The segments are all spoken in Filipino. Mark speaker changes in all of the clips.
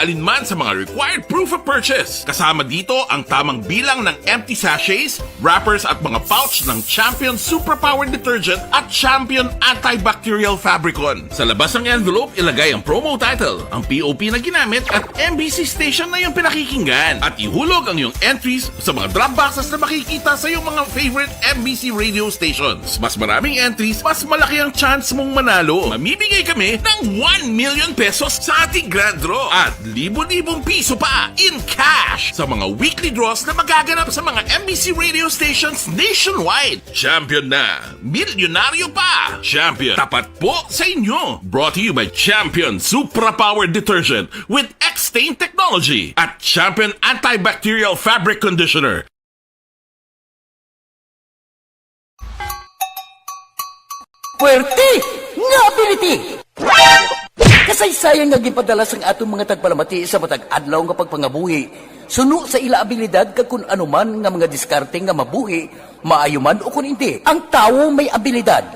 Speaker 1: alinman sa mga required proof of purchase. Kasama dito ang tamang bilang ng empty sachets, wrappers at mga pouch ng Champion Super Power Detergent at Champion Antibacterial Fabricon. Sa labas ng envelope, ilagay ang promo title, ang POP na ginamit at MBC station na yung pinakikinggan. At ihulog ang iyong entries sa mga drop boxes na makikita sa iyong mga favorite MBC radio stations. Mas maraming entries, mas malaki ang chance mong manalo. Mamimigay kami ng 1 million pesos sa ating grand draw at libo-libong piso pa in cash sa mga weekly draws na magaganap sa mga MBC radio stations nationwide. Champion na, milyonaryo pa. Champion, tapat po sa inyo. Brought to you by Champion Supra Power Detergent with X-Stain Technology at Champion Antibacterial Fabric Conditioner.
Speaker 2: Puwerte nga ability! Kasaysayan nga gipadala sang atong mga tagpalamati sa matag adlaw nga pagpangabuhi. Suno sa ila abilidad kag kun anuman nga mga diskarte nga mabuhi, maayo man o kun hindi. Ang tawo may abilidad.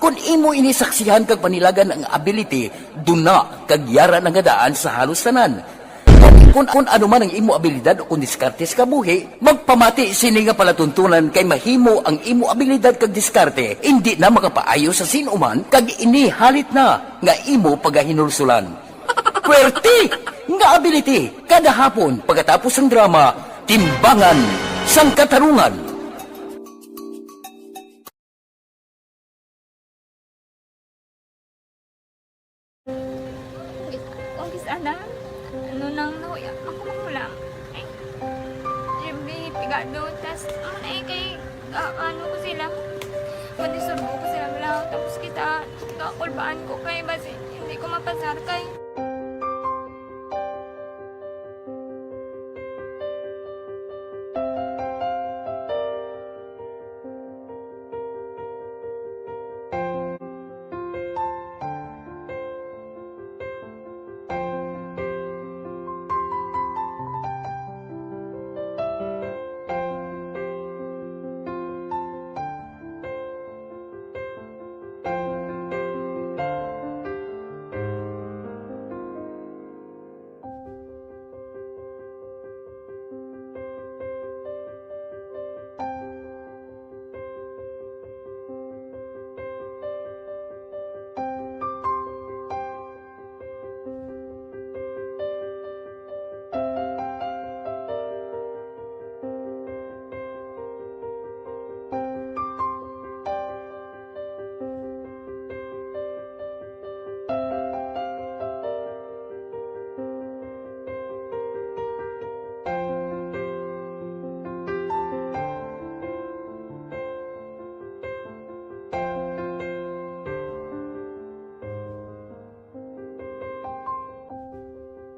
Speaker 2: Kung imo inisaksihan kag panilagan ang ability, duna kag yara nga daan sa halos tanan. Kung anuman ang imo abilidad o kung diskarte sa kabuhi, magpamati sini nga palatuntunan kay mahimo ang imo abilidad kag diskarte, hindi na makapaayo sa sinuman kag ini halit na nga imo pagahinulsulan. Puwerte nga ability kada hapon pagkatapos ng drama, Timbangan sang Katarungan.
Speaker 3: Kongkis anak, ano nang nahuya ako makulang. Eh, siyempre, pigado, tas, kay, ano ko sila, manisurbo ko sila lang, tapos kita, kakulbaan ko kay, basi, hindi ko mapasar kay.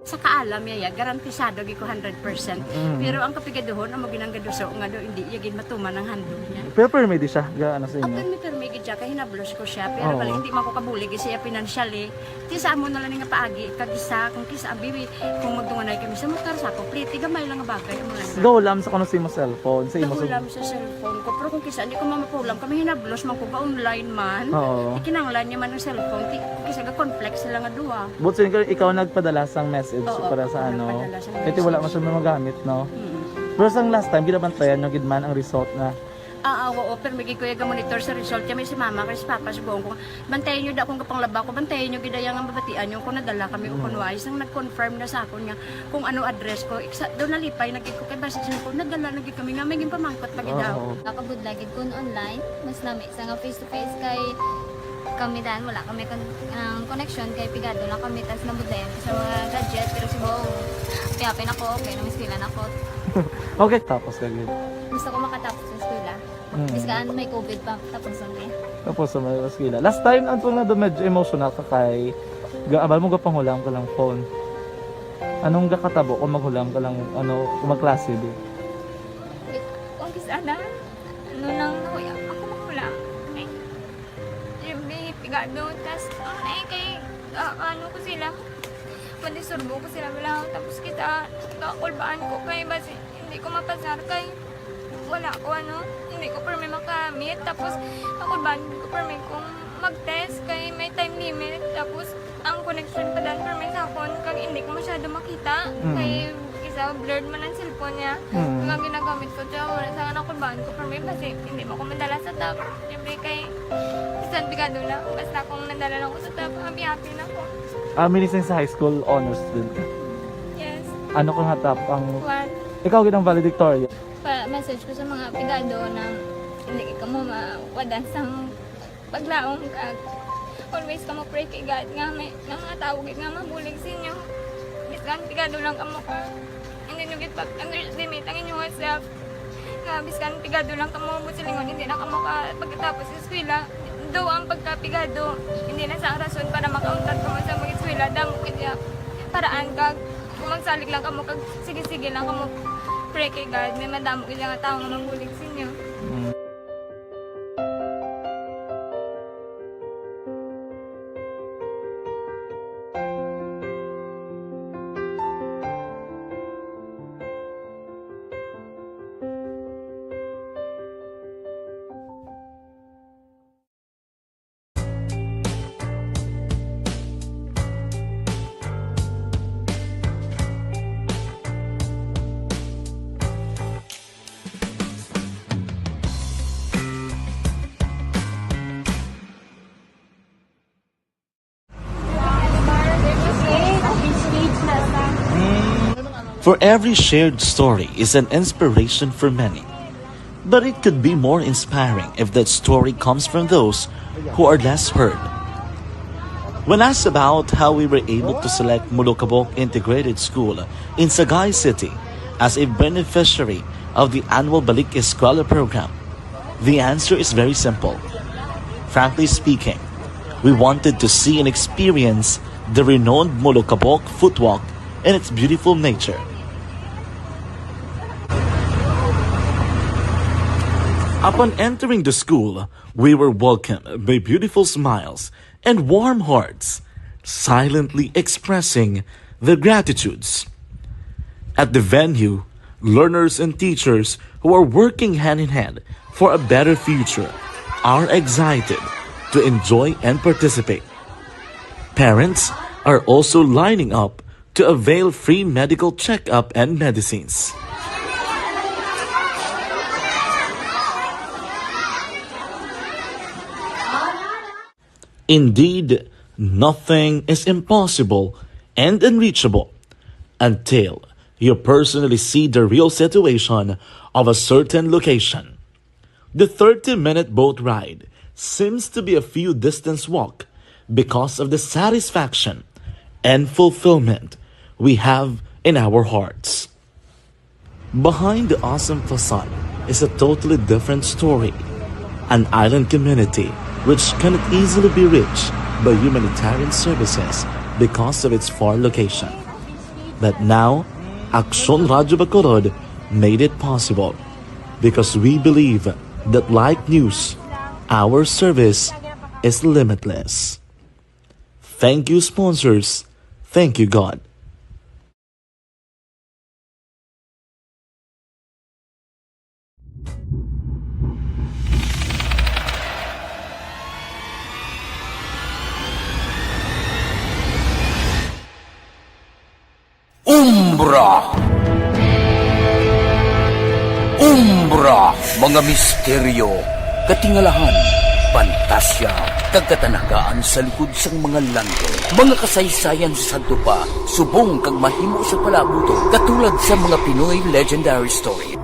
Speaker 4: Sa kaalam yaya, garantisado gi ko 100%. Pero ang kapigaduhon, ang maginanggaduso nga do, hindi yagin matuman ang handog niya.
Speaker 5: Pero permit siya, gaano sa inyo?
Speaker 4: Ang permi gid siya, kay hinablos ko siya. Pero pala hindi man ko kabulig siya financially. Ti sa amo na lang nga paagi, kagisa, kung kisa abiwi, kung magtunganay kami sa motor sa ko, pliti, gamay lang nga bagay.
Speaker 5: Gawlam sa kuno sa imo cellphone, sa imo
Speaker 4: Nakulam sa cellphone ko. Pero kung kisa, hindi ko mamapulam. Kami hinablos man ko ba online man.
Speaker 5: Oo.
Speaker 4: Ikinanglan niya man ng cellphone. Kisa ga conflict sila nga duwa.
Speaker 5: But sin ikaw nagpadala sang message
Speaker 4: Oo,
Speaker 5: para sa
Speaker 4: ako
Speaker 5: ano.
Speaker 4: nagpadala sang
Speaker 5: Kasi wala man siya magamit, no? Pero sang last time, ginabantayan yung gidman ang result na.
Speaker 4: Oo, pero may kuya monitor sa result. Kami si mama, kasi si papa, si buong ko. Bantayan nyo da akong kapanglaba ko. Bantayan nyo gidayang ang babatian nyo kung nadala kami o kunwais. Ang nag-confirm na sa ako niya kung ano address ko. Doon nalipay, naging ko kay basis ko. Nadala, naging kami nga. May pamangkot pag daw.
Speaker 3: Nakabudlagid kun online, mas nami sa nga face-to-face kay kami dan wala kami connection kay pigado lang kami tas nabudlayan sa mga gadget pero si buong piyapin ako okay na miskilan ako.
Speaker 5: Okay, tapos kagid.
Speaker 3: Gusto ko makatapos sa eskwela. Biskaan may COVID pa tapos ang
Speaker 5: Tapos sa mga skila. Last time, ang na do medyo emotional ka kay abal mo gapanghulam ka lang phone. Anong gakatabo kung maghulam ka lang, ano, kung magklase di?
Speaker 3: Kongkis anak, ano nang nahuya ako makulang. Eh, siyempre, pigado, tas, kay, ano ko sila, manisurbo ko sila lang, tapos kita, kakulbaan ko kay, basi, hindi ko mapasar kay, wala ko hindi ko permi makamit, tapos kakulbaan ko permi kung mag-test kay may time limit, tapos ang connection pa dan for may sakon kag hindi ko masyado makita kay isa blurred man ang cellphone niya kag ginagamit ko siya wala sa anak ko ban ko for may kasi hindi mo ko madala sa tab siyempre kay isang bigado na basta kung nadala lang ko sa tab happy na ko.
Speaker 5: Minsan sa high school honors student ka.
Speaker 3: Yes.
Speaker 5: Ano kang hatap ang
Speaker 3: One,
Speaker 5: ikaw ginang valedictorian?
Speaker 3: message ko sa mga pigado na hindi ka mo mawadan sang paglaong kag always ka mo pray kay God nga may mga tawag nga mabulig sa inyo. Biskan pigado lang ka mo ka. Hindi nyo get back underestimate ang inyong self. Nga biskan pigado lang ka mo silingon hindi na ka mo ka pagkatapos sa eskwela. Do ang pagkapigado hindi na sa rason para makauntat ka mo sa mga eskwela damo kaya paraan kag kung magsalig lang ka mo kag sige-sige lang ka mo pray kay God may madamo kaya nga tao nga mabulig sa inyo.
Speaker 6: For every shared story is an inspiration for many. But it could be more inspiring if that story comes from those who are less heard. When asked about how we were able to select Mulukabok Integrated School in Sagay City as a beneficiary of the annual Balik Eskwela program, the answer is very simple. Frankly speaking, we wanted to see and experience the renowned Mulukabok footwalk in its beautiful nature. Upon entering the school, we were welcomed by beautiful smiles and warm hearts, silently expressing their gratitudes. At the venue, learners and teachers who are working hand in hand for a better future are excited to enjoy and participate. Parents are also lining up to avail free medical checkup and medicines. Indeed, nothing is impossible and unreachable until you personally see the real situation of a certain location. The 30-minute boat ride seems to be a few distance walk because of the satisfaction and fulfillment we have in our hearts. Behind the awesome facade is a totally different story. An island community which cannot easily be reached by humanitarian services because of its far location. But now, Aksyon Radyo Bacolod made it possible because we believe that like news, our service is limitless. Thank you, sponsors. Thank you, God.
Speaker 2: Umbra! Umbra! Mga misteryo, katingalahan, pantasya, kagkatanagaan sa likod sang mga lando. Mga kasaysayan sa dupa, subong kag mahimo sa palabuto, katulad sa mga Pinoy legendary story.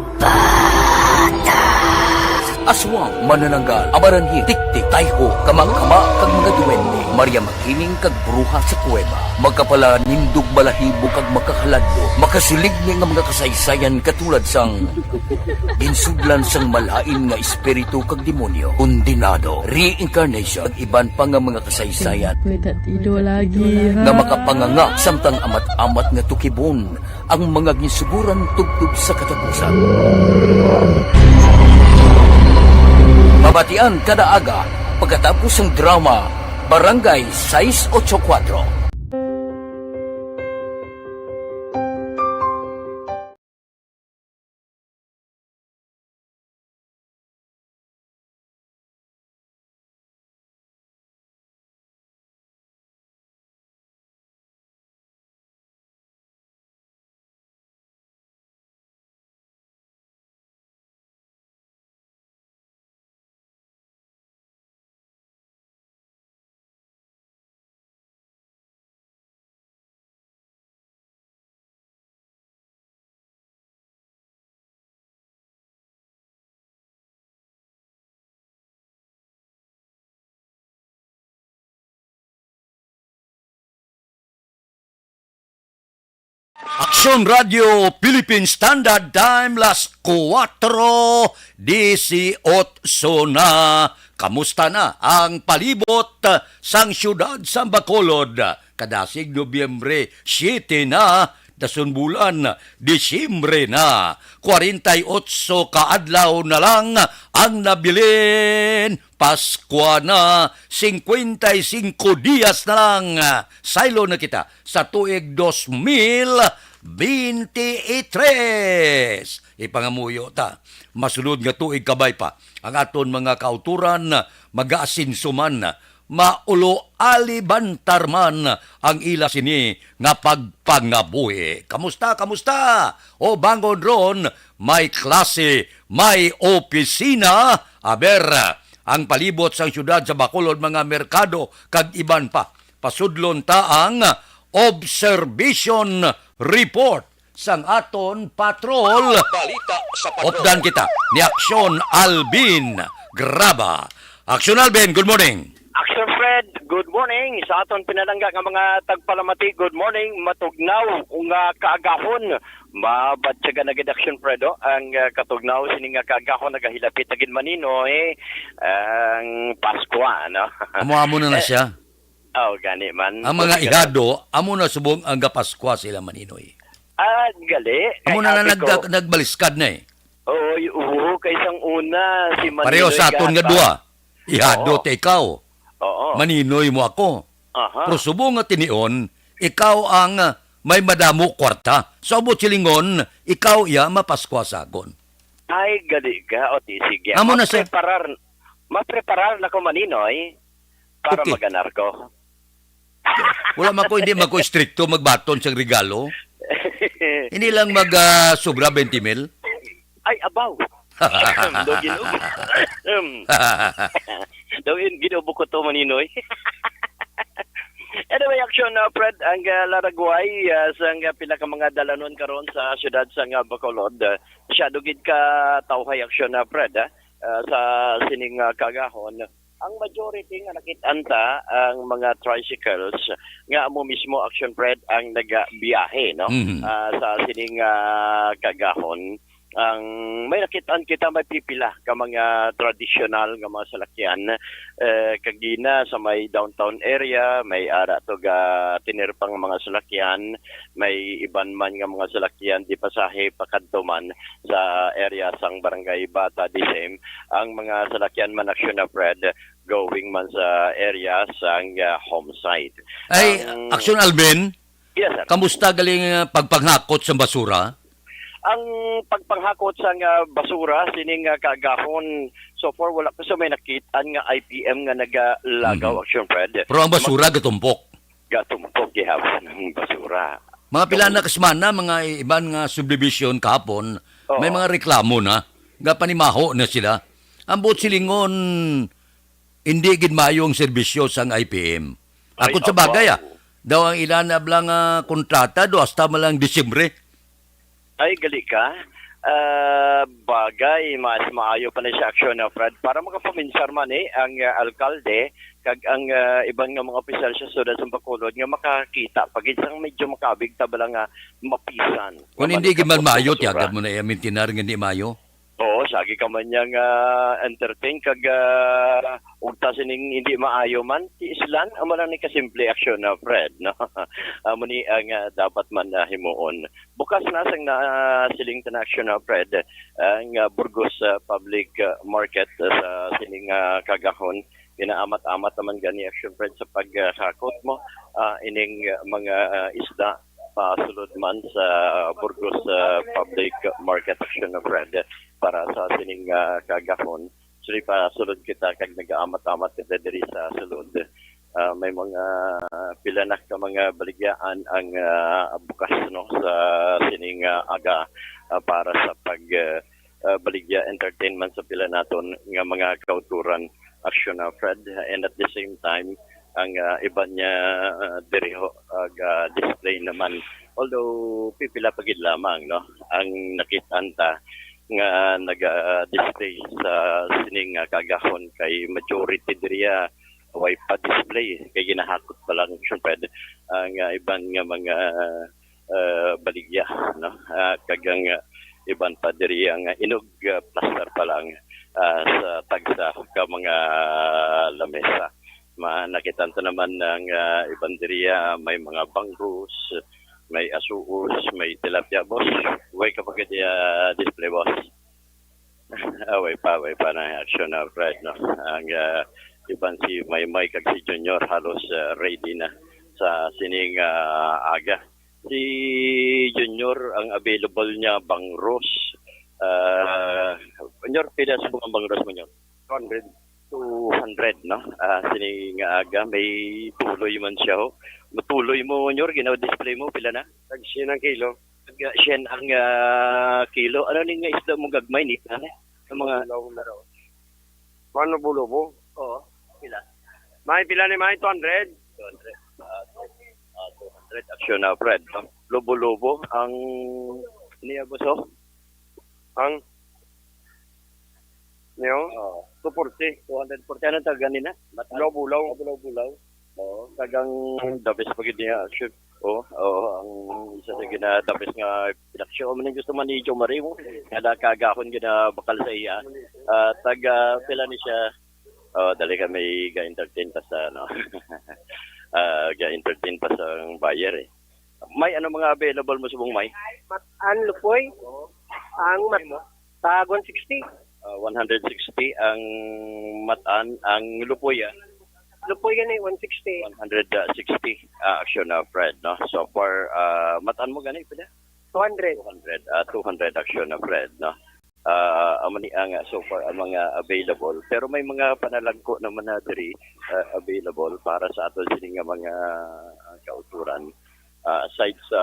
Speaker 2: Aswang, manananggal, abaranhit, tiktik, tayho, kamang-kama, kag mga duwende, Maria Makining kag bruha sa kuweba, magkapala nindog balahibo kag makahaladlo, makasilig ni nga mga kasaysayan katulad sang ginsudlan sang malain nga espiritu kag demonyo, undinado, reincarnation, kag iban pa nga mga kasaysayan nga makapanganga samtang amat-amat nga tukibon ang mga gisuguran tugtog sa katapusan. Mabatian kada aga pagkatapos ng drama Barangay 684. Action Radio Philippine Standard Time las 4:18 na. Kamusta na ang palibot sang syudad sa Bacolod? Kadasig Nobyembre 7 na, dasun bulan Disyembre na. 48 kaadlaw na lang ang nabilin. Paskwa na, 55 días na lang. Saylo na kita sa tuig 2023. Ipangamuyo ta. Masunod nga tuig kabay pa. Ang aton mga kauturan, mag-aasinso man, maulo alibantar man ang ila sini nga pagpangabuhi. Kamusta? O bangon ron, may klase, may opisina. Aber, ang palibot sang syudad sa Bacolod, mga merkado, kag iban pa. Pasudlon ta ang observation report sang aton patrol. Balita sa patrol. Opdan kita ni Aksyon Albin Graba. Aksyon Albin, good morning.
Speaker 7: Action Fred, good morning. Sa aton pinalangga nga mga tagpalamati, good morning. Matugnaw nga kaagahon. Mabatsaga na gid Action Fred, ang katugnaw sining nga kaagahon nagahilapit na gid Maninoy ang Pasko, no?
Speaker 2: Amo na siya.
Speaker 7: Oh, gani man.
Speaker 2: Ang mga ihado, amo na subong ang gapaskwa sila Maninoy.
Speaker 7: Gali.
Speaker 2: Amo na nagbaliskad na eh.
Speaker 7: Oo, kaysang una si Maninoy.
Speaker 2: Pareho sa aton nga duwa. Ihado te ikaw.
Speaker 7: Oo.
Speaker 2: Maninoy mo ako.
Speaker 7: Aha.
Speaker 2: Pero subong nga tinion, ikaw ang may madamo kwarta. Sa abot silingon, ikaw iya mapaskwa sa agon.
Speaker 7: Ay, gali ka. O, sige.
Speaker 2: Amo na siya.
Speaker 7: Mapreparar na ko Maninoy para
Speaker 2: Okay.
Speaker 7: maganar ko.
Speaker 2: Wala man ko, hindi man ko stricto magbaton sa regalo. Hindi lang sobra 20 mil.
Speaker 7: Ay, abaw. Dawin ginubo ko to Maninoy. Anyway, Action Fred, ang Laragway sa pila ka mga dalanon karon sa syudad sa Bacolod. Siya dugid ka tawhay Action Fred sa sining kagahon. Ang majority nga nakitanta ang mga tricycles nga mo mismo Action Fred ang nagabiyahe, no?
Speaker 2: Mhm.
Speaker 7: Sa sining kagahon. Ang may nakitaan kita may pipila ka mga traditional nga mga salakyan kagina sa may downtown area, may ara to ga tinirpang mga salakyan, may iban man nga mga salakyan di pasahe pakadto man sa area sang barangay Bata the same. Ang mga salakyan man Action Fred going man sa area sang home site.
Speaker 2: Ay, Aksyon Albin,
Speaker 7: Yes, sir.
Speaker 2: kamusta galing pagpanghakot sa basura?
Speaker 7: Ang pagpanghakot sa basura sining kagahon so far wala pa sa may nakitaan nga IPM nga nagalagaw Action Fred.
Speaker 2: Pero ang basura gatumpok.
Speaker 7: Gatumpok gihapon ng basura.
Speaker 2: Mga pila na kasmana, mga iban nga subdivision kahapon,
Speaker 7: Oo.
Speaker 2: may mga reklamo na, nga panimaho na sila. Ang buot silingon, hindi gid maayo ang serbisyo sang IPM. Ako
Speaker 7: Ay,
Speaker 2: sa bagay,
Speaker 7: abaw.
Speaker 2: daw ang ilan na blang kontrata, do hasta malang Disyembre.
Speaker 7: Ay gali ka. Bagay mas maayo pa na siya Action Fred para makapaminsar man ang alkalde kag ang ibang nga mga opisyal sa syudad sa Bacolod nga makakita pagid sang medyo makabig tabala nga mapisan.
Speaker 2: Kung hindi gid man maayo,
Speaker 7: Basura.
Speaker 2: tiyagan mo na yung mintinar nga hindi maayo.
Speaker 7: Oo, sagi ka man niyang entertain kag ugta sining hindi maayo man ti islan amo lang ni kasimple Action Fred, no. Amo ni ang dapat man himuon. Bukas na sang siling tan Action Fred ang Burgos Public Market sa sining kagahon. Pinaamat-amat naman gani Action Fred sa paghakot mo ining mga isda pasulod man sa Burgos Public Market Action Fred para sa sining kagahon. So pasulod kita kag nag-aamat-amat kita diri sa sulod. May mga pilanak ka mga baligyaan ang bukas no sa sining aga para sa pag baligya entertainment sa pila naton nga mga kauturan Action Fred, and at the same time ang iba niya diriho display naman, although pipila pagid lamang no ang nakitanta nga naga-display sa sining kagahon kay majority diriya way pa display kay ginahakot pa lang syempre ang iban nga mga baligya, no? Kagang iban pa diri ang inog plaster pa lang sa tagsa ka mga lamesa. Nakitan to naman ng iban diri may mga bangus, may asuos, may tilapia, boss. Way kapag display, boss. Way pa na action na Fred, no? Ang iban si Maymay kag si Junior halos ready na sa sining aga. Si Junior ang available niya bangros. Junior, pila sa mga bangros mo nyo? 200, no? Sining aga, may tuloy man siya, ho. Matuloy mo, Junior, ginaw-display mo, pila na?
Speaker 8: Tag-10 ang kilo.
Speaker 7: Siyan ang kilo. Ano ning isda mong gagmay ni? Ano? Ang mga...
Speaker 8: Paano bulo mo?
Speaker 7: Oo, pila?
Speaker 8: May pila ni May 200.
Speaker 7: 200. 200 action na, Fred. No? Lobo-lobo ang niya gusto?
Speaker 8: Ang niyo?
Speaker 7: Oo.
Speaker 8: 240.
Speaker 7: 240. Ano taga nila?
Speaker 8: Bulaw-bulaw.
Speaker 7: Bulaw-bulaw. Oo. Tagang dabis pag niya action. Oo. Ang isa sa ginadabis nga pinaksyon. Maning gusto man ni Joe Marie mo. Kada kagahon bakal sa iya. Taga pila ni siya. Dali kami ga-entertain pa sa ano. Ga-entertain pa sa buyer eh. May ano mga available mo subong may?
Speaker 8: Matan lupoy. Ang tag 160.
Speaker 7: 160 ang matan, ang lupoy
Speaker 8: Lupoy gani 160.
Speaker 7: 160 action na Fred, no? So far matan mo gani pala?
Speaker 8: 200.
Speaker 7: 200 action na Fred, no? Amani ang so far ang mga available, pero may mga panalagko naman na diri available para sa ato sining nga mga kauturan. Aside sa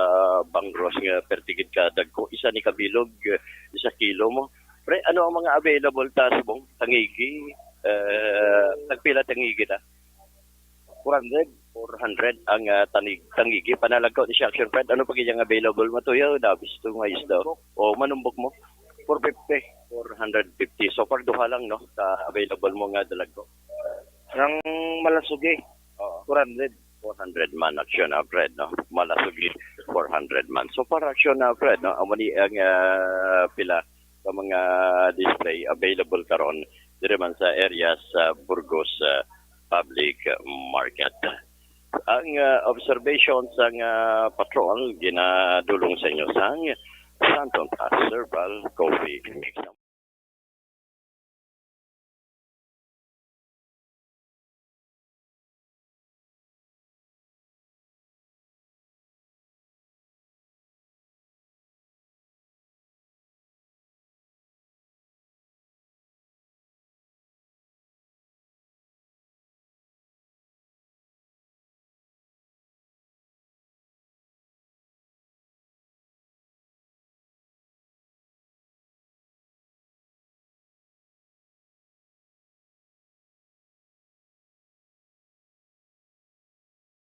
Speaker 7: bangros nga pertigid ka dagko isa ni kabilog 1 kilo mo. Pre, ano ang mga available ta subong tangigi? Nagpila tangigi ta? 400 ang tangigi. Panalagkaw ni siya action Fred. Ano pag yung available mo to? Dabis to nga isda. O manumbok mo? 450. 450. So far duha lang, no? Available mo nga dalagko.
Speaker 8: Ang malasugi. 400.
Speaker 7: 400 man action na Fred, no? Malasugi 400 man. So far action na Fred, no? Amani ang pila sa mga display available karon dire man sa area sa Burgos Public Market. Ang observations ang patrol ginadulong sa inyo sang Santon Pass Herbal Coffee Mix.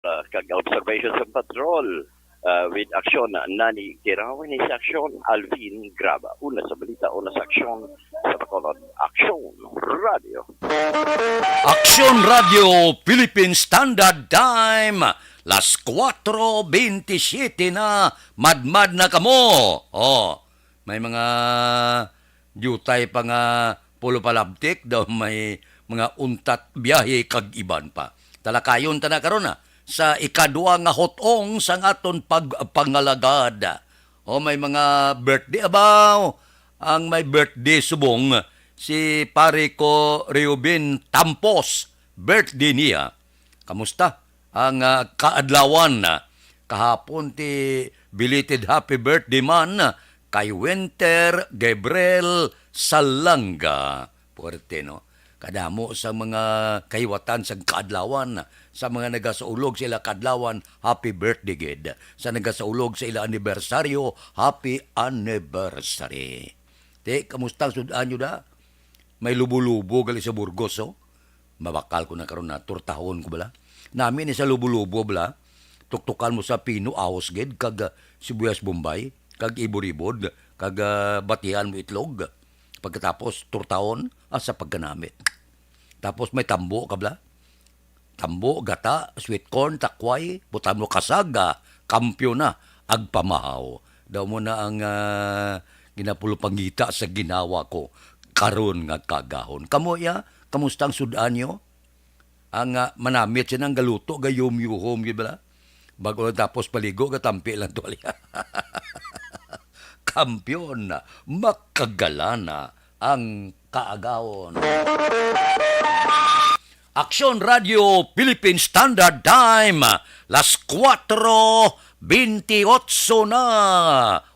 Speaker 7: Kag-observation sa patrol with action Nani Kirawan ni sa action Alvin Graba. Una sa balita, una sa action sa Bacolod. Action Radio.
Speaker 2: Action Radio Philippine Standard Time. Las 4:27 na. Madmad na kamo. May mga jutay pa nga pulo palabtik daw may mga untat biyahe kag iban pa. Talakayon ta na karon na sa ikadua nga hotong sa aton pagpangalagad. May mga birthday abaw. Ang may birthday subong si pare ko Reubin Tampos. Birthday niya. Kamusta? Ang kaadlawan na kahapon ti belated happy birthday man kay Winter Gabriel Salanga. Puerte, no? Kadamo sa mga kahiwatan sa kaadlawan, sa mga nagasaulog sa ila kaadlawan, happy birthday gid. Sa nagasaulog sa ila anibersaryo, happy anniversary. Kamusta sudan nyo da? May lubo-lubo gali sa Burgos, Mabakal ko na karon na turtahon ko bala. Namin sa lubo-lubo bala, tuktukan mo sa Pino Ahos gid kag Sibuyas Bombay, kag Iboribod, kag batihan mo itlog. Pagkatapos turtahon sa pagganamit. Tapos may tambo kabla. Tambo, gata, sweet corn, takway, butan mo kasaga, kampyo na agpamahaw. Daw mo na ang ginapulupangita sa ginawa ko karon nga kagahon. Kamo ya, kamusta ang sudan nyo? Ang manamit siya ng galuto, gayom-yuhom, gibala? Bago tapos paligo, katampi lang tuwali. Kampyon na, makagalana ang kaagawon. Aksyon Radio Philippine Standard Time, las 4:28 na.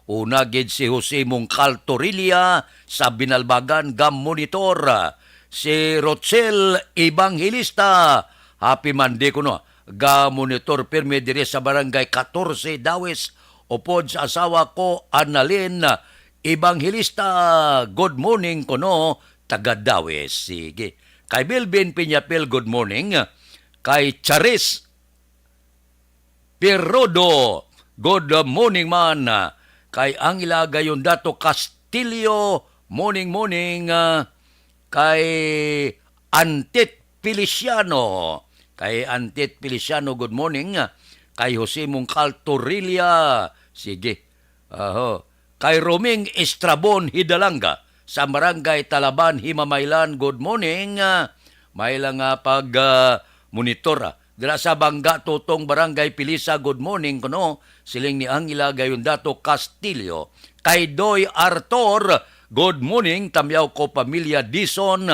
Speaker 2: Una gid si Jose Mongcal Torilla sa Binalbagan ga monitor. Si Rochelle Evangelista, happy Monday ko no, ga monitor pirmi dire sa barangay 14 Dawes, upod sa asawa ko Annalyn Evangelista. Good morning ko no, taga Dawes. Sige. Kay Bilbin Piñapil, good morning. Kay Charis Perrodo, good morning man. Kay Angela Gayondato Castillo, morning. Kay Antit Feliciano, good morning. Kay Jose Mongcal Torilla, sige. Kay Roming Estrabon Hidalanga, sa Barangay Talaban, Himamaylan, good morning. May lang pag monitor. Dira sa Bangga, Tutong Barangay Pilisa, good morning. Kuno, siling ni Angela Gayondato Castillo. Kay Doy Artor, good morning. Tamyaw ko pamilya Dison,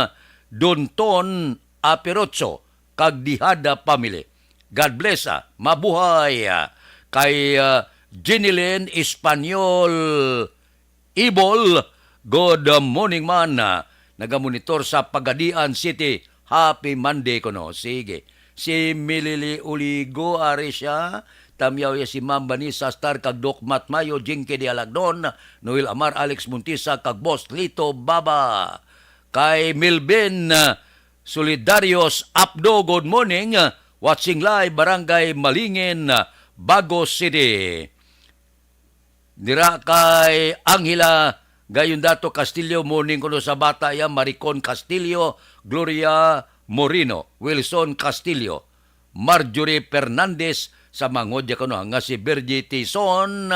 Speaker 2: Dunton, Aperotso, Kagdihada family. God bless, mabuhay. Kay Jenilyn Espanyol Ibol, good morning man. Nagamonitor sa Pagadian City. Happy Monday ko no. Sige. Si Milili Uligo, ari siya. Tamyaw ya si Ma'am Vanessa Star, kag Doc Matt Mayo, Jinky de Alagdon, Noel Amar, Alex Muntisa, kag Boss Lito Baba. Kay Milben Solidarios Apdo, good morning. Watching live, Barangay Malingin, Bagos City. Dira kay Angela Gayondato Castillo, morning ko sa bata ya, Maricon Castillo, Gloria Morino, Wilson Castillo, Marjorie Fernandez, sa mangodya ko nga si Bergie Tison,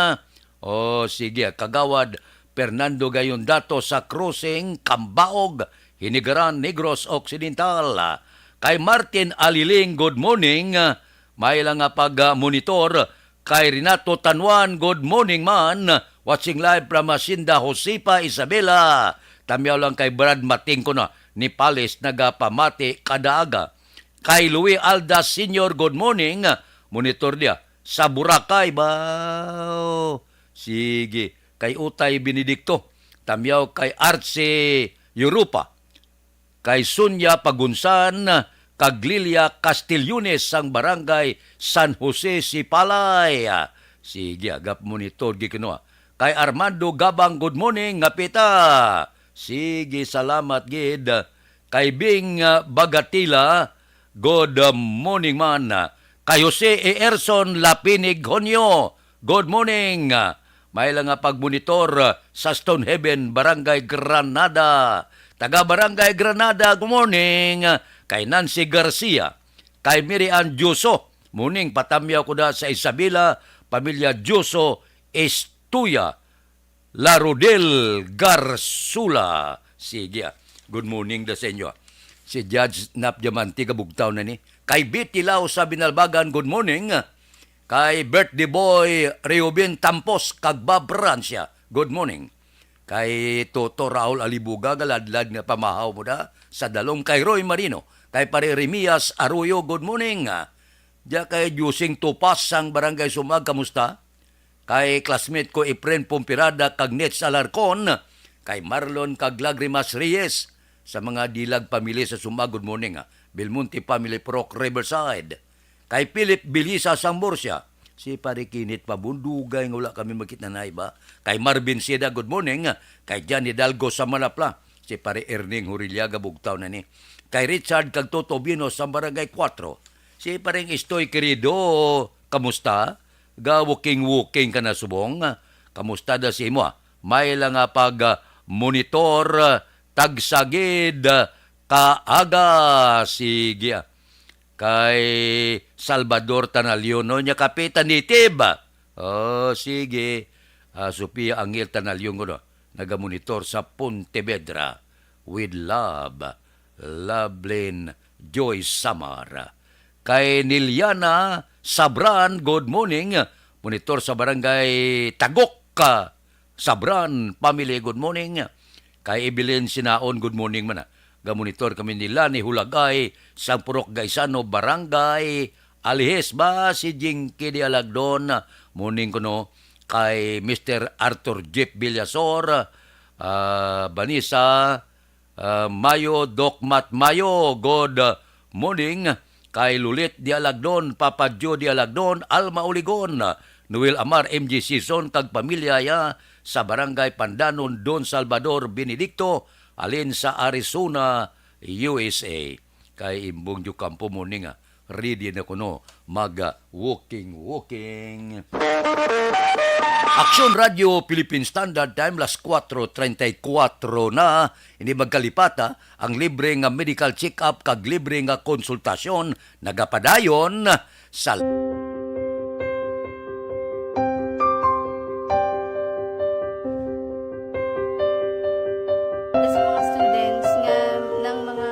Speaker 2: sige, Kagawad Fernando Gayondato sa Cruising, Cambaog, Hinigaran, Negros Occidental. Kay Martin Aliling, good morning. May lang pag-monitor. Kay Renato Tanwan, good morning man. Watching live from Hacienda Josepa, Isabela. Tamyaw lang kay Brad Mating ko na, ni Palis, nagapamati kadaaga. Kay Louis Alda Senior, good morning. Monitor dia sa Boracay ba? Sige. Kay Utay Benedicto. Tamyaw kay Arce Europa. Kay Sunya Pagunsan, kag Lilia Castillones sang Barangay San Jose Sipalay. Sige, agap monitor gikinoa. Kay Armando Gabang, good morning, ngapita. Sige, salamat gid. Kay Bing Bagatila, good morning man. Kay Jose Erson Lapinig Honyo, good morning. May lang pagmonitor sa Stonehaven, Barangay Granada. Taga Barangay Granada, good morning. Kay Nancy Garcia, kay Miriam Juso, morning, patamyaw ko na sa Isabela, pamilya Juso Estuya, Larodel Garsula. Sige, good morning da sa inyo. Si Judge Nap Diamante, kabugtaw na ni. Kay Betty Lau sa Binalbagan, good morning. Kay birthday boy Reubin Tampos, kag Bob Francia, good morning. Kay Toto Raul Alibuga, galadlad nga pamahaw mo da sa dalong. Kay Roy Marino, kay pare Remias Arroyo, good morning. Diya kay Jusing Tupas sang Barangay Sumag, kamusta? Kay classmate ko Efren Pumpirada, kag Nets Alarcon. Kay Marlon kag Lagrimas Reyes, sa mga dilag pamilya sa Sumag, good morning. Belmonte Family Proc Riverside. Kay Philip Bilisa sang Murcia, si Parikinit Pabundugay, nga wala kami makitnanay ba? Kay Marvin Seda, good morning. Kay Jan Hidalgo sa Malapla, si pare Erning Huriliaga, bugtaw na ni. Kay Richard kag Toto Bino sa Barangay 4, si pareng Estoy Querido, kamusta? Ga-walking ka na subong. Kamusta da si mo? May lang pag-monitor, tagsagid, kaaga, sige. Kay Salvador Tanaliono, niya kapitan ni Tiba.
Speaker 9: Oh, sige. Sophia Angel Tanalyong ko nagamonitor sa Pontevedra. With love, Lovelyn Joyce Samar. Kay Niliana Sabran, good morning. Monitor sa barangay Tagok, Sabran Family, good morning. Kay Evelyn Sinaon, good morning man. Gamonitor kami nila ni Hulagay, Sampurok Gaisano, Barangay Alihes ba si Jinky di Alagdon. Morning ko no. Kay Mr. Arthur Jeff Villasor, Banisa Mayo, Dokmat Mayo, good morning. Kay Lulit di Alagdon, Papa Joe di Alagdon, Alma Uligon, Noel Amar, MG Season, kag pamilya ya sa Barangay Pandanon, Don Salvador Benedicto, alin sa Arizona, USA. Kay Imbong Jukampo morning, ready na ko no, mag-walking. Aksyon Radio Philippine Standard Time, las 4:34 na. Hindi magkalipata ang libre nga medical check-up kag libre nga konsultasyon nagapadayon sa...
Speaker 4: Sa mga students nga ng mga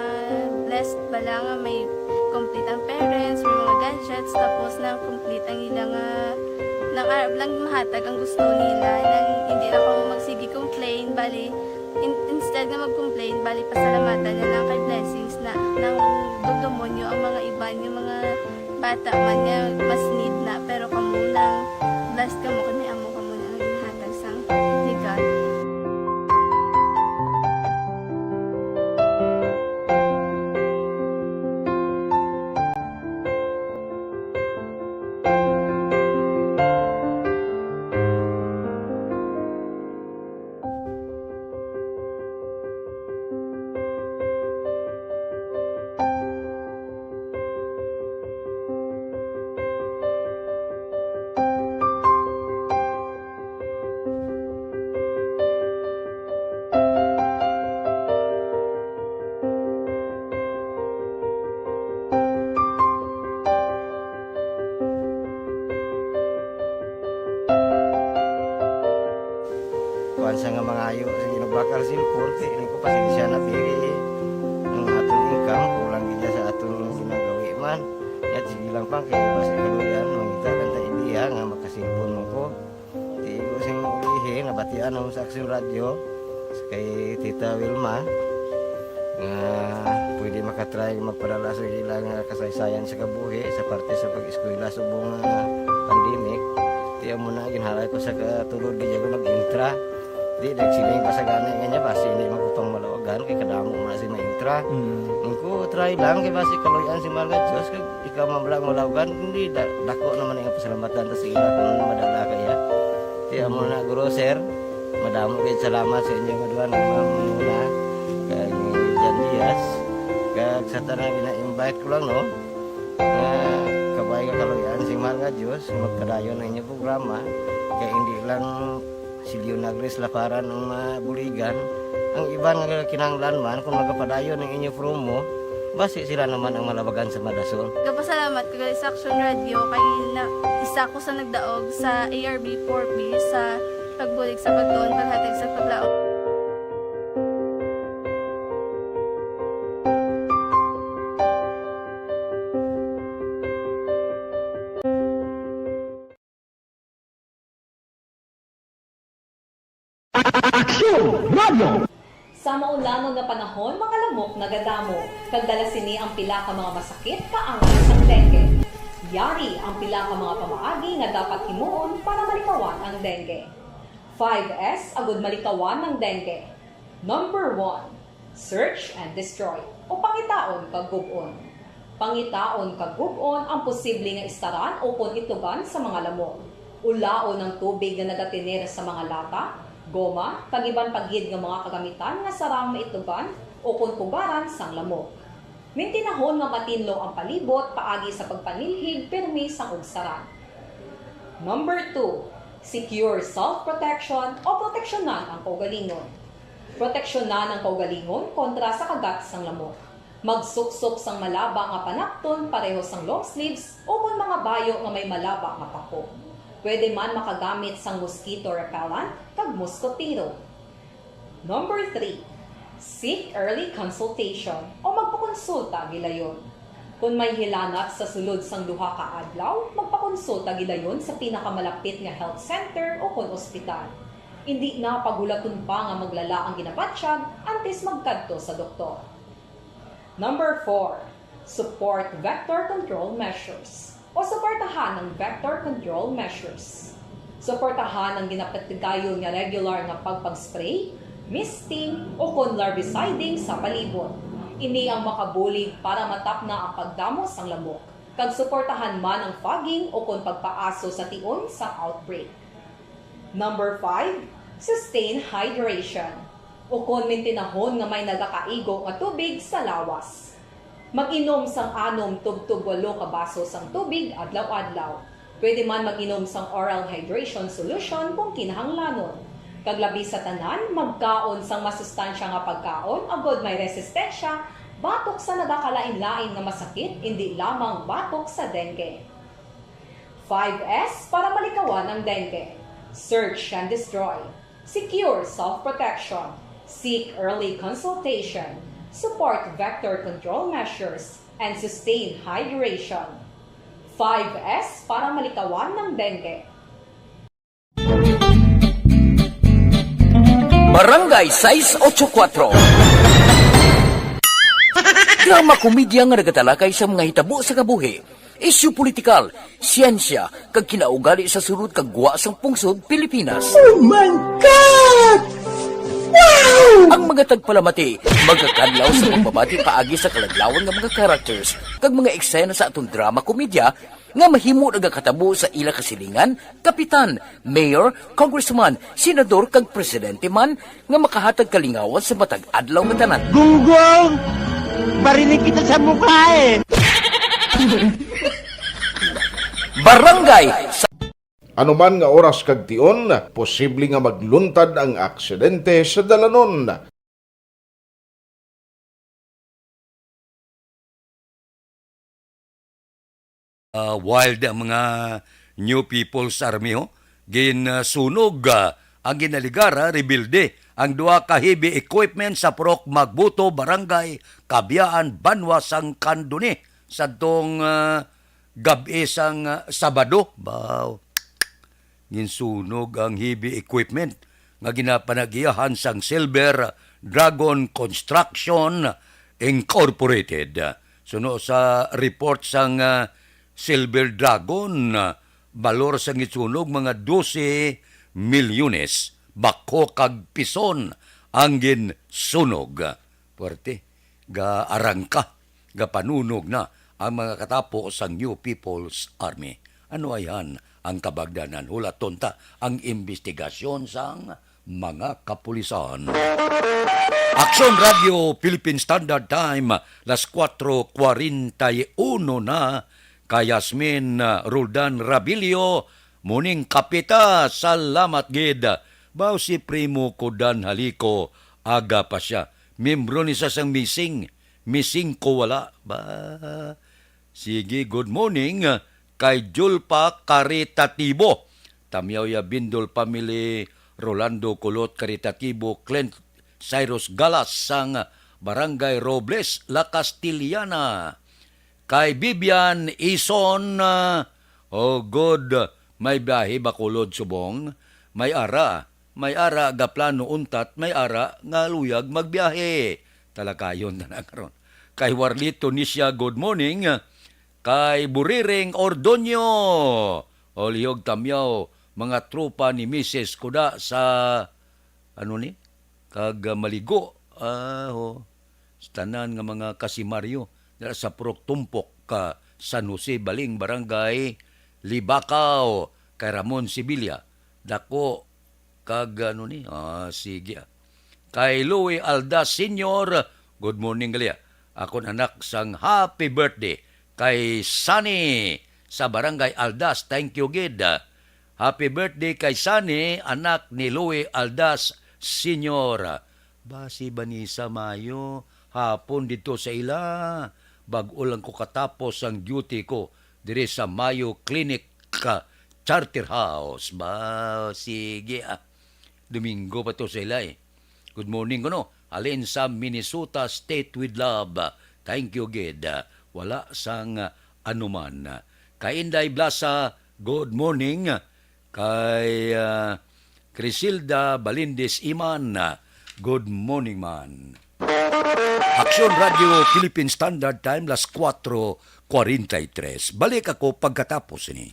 Speaker 4: blessed bala nga may complete ang parents, may mga gadgets, tapos na complete ang ilang lang mahatag ang gusto nila nang hindi na ako magsigi complain bali instead na mag-complain bali pasalamatan na lang kay blessings na nang dudumonyo ang mga iba yung mga bata man nga mas need na pero kamo lang blessed kamo kani amo kamo na ang hatag sang ni God.
Speaker 10: Sa nga mga ayo, sa ginabakal silpon, ini ko pasensya na biri ang atong income, kulang gina sa atong ginagawi man. At sige lang pang, kaya basta kaluyan, mangita lang ta idiya nga makasilpon mo ko. Di ko sing ulihi, nabatian ang sa Aksyon Radio, kay Tita Wilma, nga pwede makatry magpadala sa ilang kasaysayan sa kabuhi, sa parte sa pag-eskwela sa buong pandemic. Tiyan mo na, ginhalay ko sa katulog, di ko nag-intra. Di nagsiling pa sa gana nga basi hindi magupang malawagan kay kadamo man si maintra. Ingko try lang kay basi kaloyan si mga Diyos kay ikaw mablang malawagan hindi dako naman ang pasalamatan ta sa ila kung madala kaya. Di amo na guro sir, madamo kay salamat sa inyo maduan mamuna kay Jan Diaz. Kag sa tanan gina-invite ko lang no. Kabay ka kaloyan si mga Diyos magkadayon ang inyong programa kay hindi lang si Leonagres laparan ng buligan. Ang iba nga kinanglan man kung magapadayon ng inyo promo, basi sila naman ang malabagan sa Madasol.
Speaker 4: Kapasalamat ko sa Aksyon Radio kay na isa ko sa nagdaog sa ARB 4B sa pagbulig sa pagtuon paghatag sa paglaom.
Speaker 11: Sa maulamog na panahon, mga lamok nagadamo. Kagdala sini ang pila ka mga masakit kaangas ang dengue. Yari ang pila ka mga pamaagi nga dapat himuon para malikawan ang dengue. 5S agud malikawan ng dengue. Number 1, search and destroy o pangitaon kag gub-on. Pangitaon kag gub-on ang posible nga istaran o pon itugan sa mga lamok. Ulaon ng tubig na nagatinir sa mga lata, goma, kagiban paggid ng mga kagamitan nga sarang maitugan o kuntugaran sang lamok. Mintinahon nga matinlo ang palibot paagi sa pagpanilhig permi sang ugsaran. Number 2, secure self-protection o proteksyonan ang kaugalingon. Proteksyonan ang kaugalingon kontra sa kagat sang lamok. Magsuksok sang malaba nga panakton pareho sang long sleeves o kung mga bayo nga may malaba nga pako. Pwede man makagamit sang mosquito repellent kag mosquito. Number 3. Seek early consultation o magpakonsulta gilayon. Kung may hilanat sa sulod sang duha ka adlaw, magpakonsulta gidayon sa pinakamalapit nga health center o kon ospital. Hindi na pagulaton pa nga maglala ang ginabatsyag antes magkadto sa doktor. Number 4. Support vector control measures o suportahan ang vector control measures. Suportahan ang ginapatigayon nga regular nga pagpag-spray, misting o kon larviciding sa palibot. Ini ang makabulig para matapna ang pagdamos ang lamok. Kag suportahan man ang fogging o kon pagpaaso sa tion sa outbreak. Number 5, sustain hydration o kon mintinahon nga may nagakaigo nga tubig sa lawas. Mag-inom sang 6 tub 8 ka baso sang tubig adlaw-adlaw. Pwede man mag-inom sang oral hydration solution kung kinahanglanon. Kaglabi sa tanan, magkaon sang masustansya nga pagkaon, agod may resistensya, batok sa nagakalain-lain nga masakit, hindi lamang batok sa dengue. 5S para malikawan ang dengue. Search and destroy. Secure self-protection. Seek early consultation. Support vector control measures. And sustain hydration. 5S para malikawan ng dengue.
Speaker 2: Barangay 684. Drama komedya nga nagatalakay sa mga hitabo sa kabuhi, isyu politikal, siyensya, kag kinaugali sa surut kag guwa sang pungsod Pilipinas. Oh my God! Wow! Ang mga tagpalamati, magkakadlaw sa pagbabati paagi sa kalaglawan ng mga characters kag mga eksena sa atong drama komedya nga mahimo nagakatabo sa ila kasilingan, kapitan, mayor, congressman, senador kag presidente man nga makahatag kalingawan sa matag adlaw nga tanan.
Speaker 10: Gunggong! Barinig kita sa mukha eh!
Speaker 2: Barangay
Speaker 12: Anuman nga oras kag tion, posible nga magluntad ang aksidente sa dalanon.
Speaker 9: Wild ang mga New People's Army ginsunog ang ginaligara rebilde ang duha ka heavy equipment sa Purok Magbuto Barangay Kabyaan Banwa sang Kanduni sadtong gabi sang Sabado. Ginsunog ang heavy equipment nga ginapanagiyahan sang Silver Dragon Construction Incorporated. Suno sa report sang Silver Dragon, balor sang gitsunog mga 12 milyones, bako kag pison ang ginsunog. Puwerte, ga arangka, ga panunog na ang mga katapo sang New People's Army. Ano ayan ang kabagdanan? Hula tonta ang investigasyon sang mga kapulisan. Action Radio Philippine Standard Time, las 4:41 na. Kay Yasmin Roldan Rabilio, muning kapita, salamat gid. Baw si Primo Kodan Haliko, aga pa siya. Membro ni sa sang missing ko wala. Sige, good morning kay Julpa Caritatibo. Tamyaw ya Bindol Family, Rolando Kulot Caritatibo, Clint Cyrus Galas sang Barangay Robles, La Castillana. Kay Bibian Ison, good, may biyahe Bacolod Subong, may ara ga plano untat, may ara nga luyag magbiyahe. Talakayon na nakaroon. Kay Warlito Nisya, good morning. Kay Buriring Ordonyo, oliyog tamyaw, mga tropa ni Mrs. Kuda sa, kag maligo, tanan nga mga kasimaryo, sa Purok Tumpok ka San Jose Baling Barangay Libakaw kay Ramon Sibilia dako kag sige kay Louie Aldas Senior, good morning galia akon anak sang happy birthday kay Sunny sa Barangay Aldas, thank you gid. Happy birthday kay Sunny, anak ni Louie Aldas Senior. Basi ba ni sa Mayo hapon dito sa ila, bag-o lang ko katapos ang duty ko dire sa Mayo Clinic Charterhouse. Ba, sige Domingo pa to sila Good morning ko no. Alin sa Minnesota State with Love. Thank you, Gid. Wala sang anuman. Kay Inday Blasa, good morning. Kay Crisilda Balindes Iman, good morning man. Aksyon Radio Philippine Standard Time, las 4:43. Balik ako pagkatapos ni.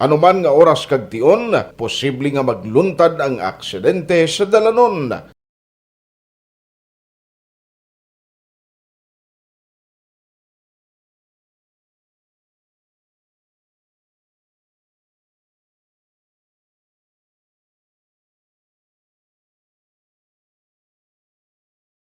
Speaker 12: Anuman nga oras kag tion, posible nga magluntad ang aksidente sa dalanon.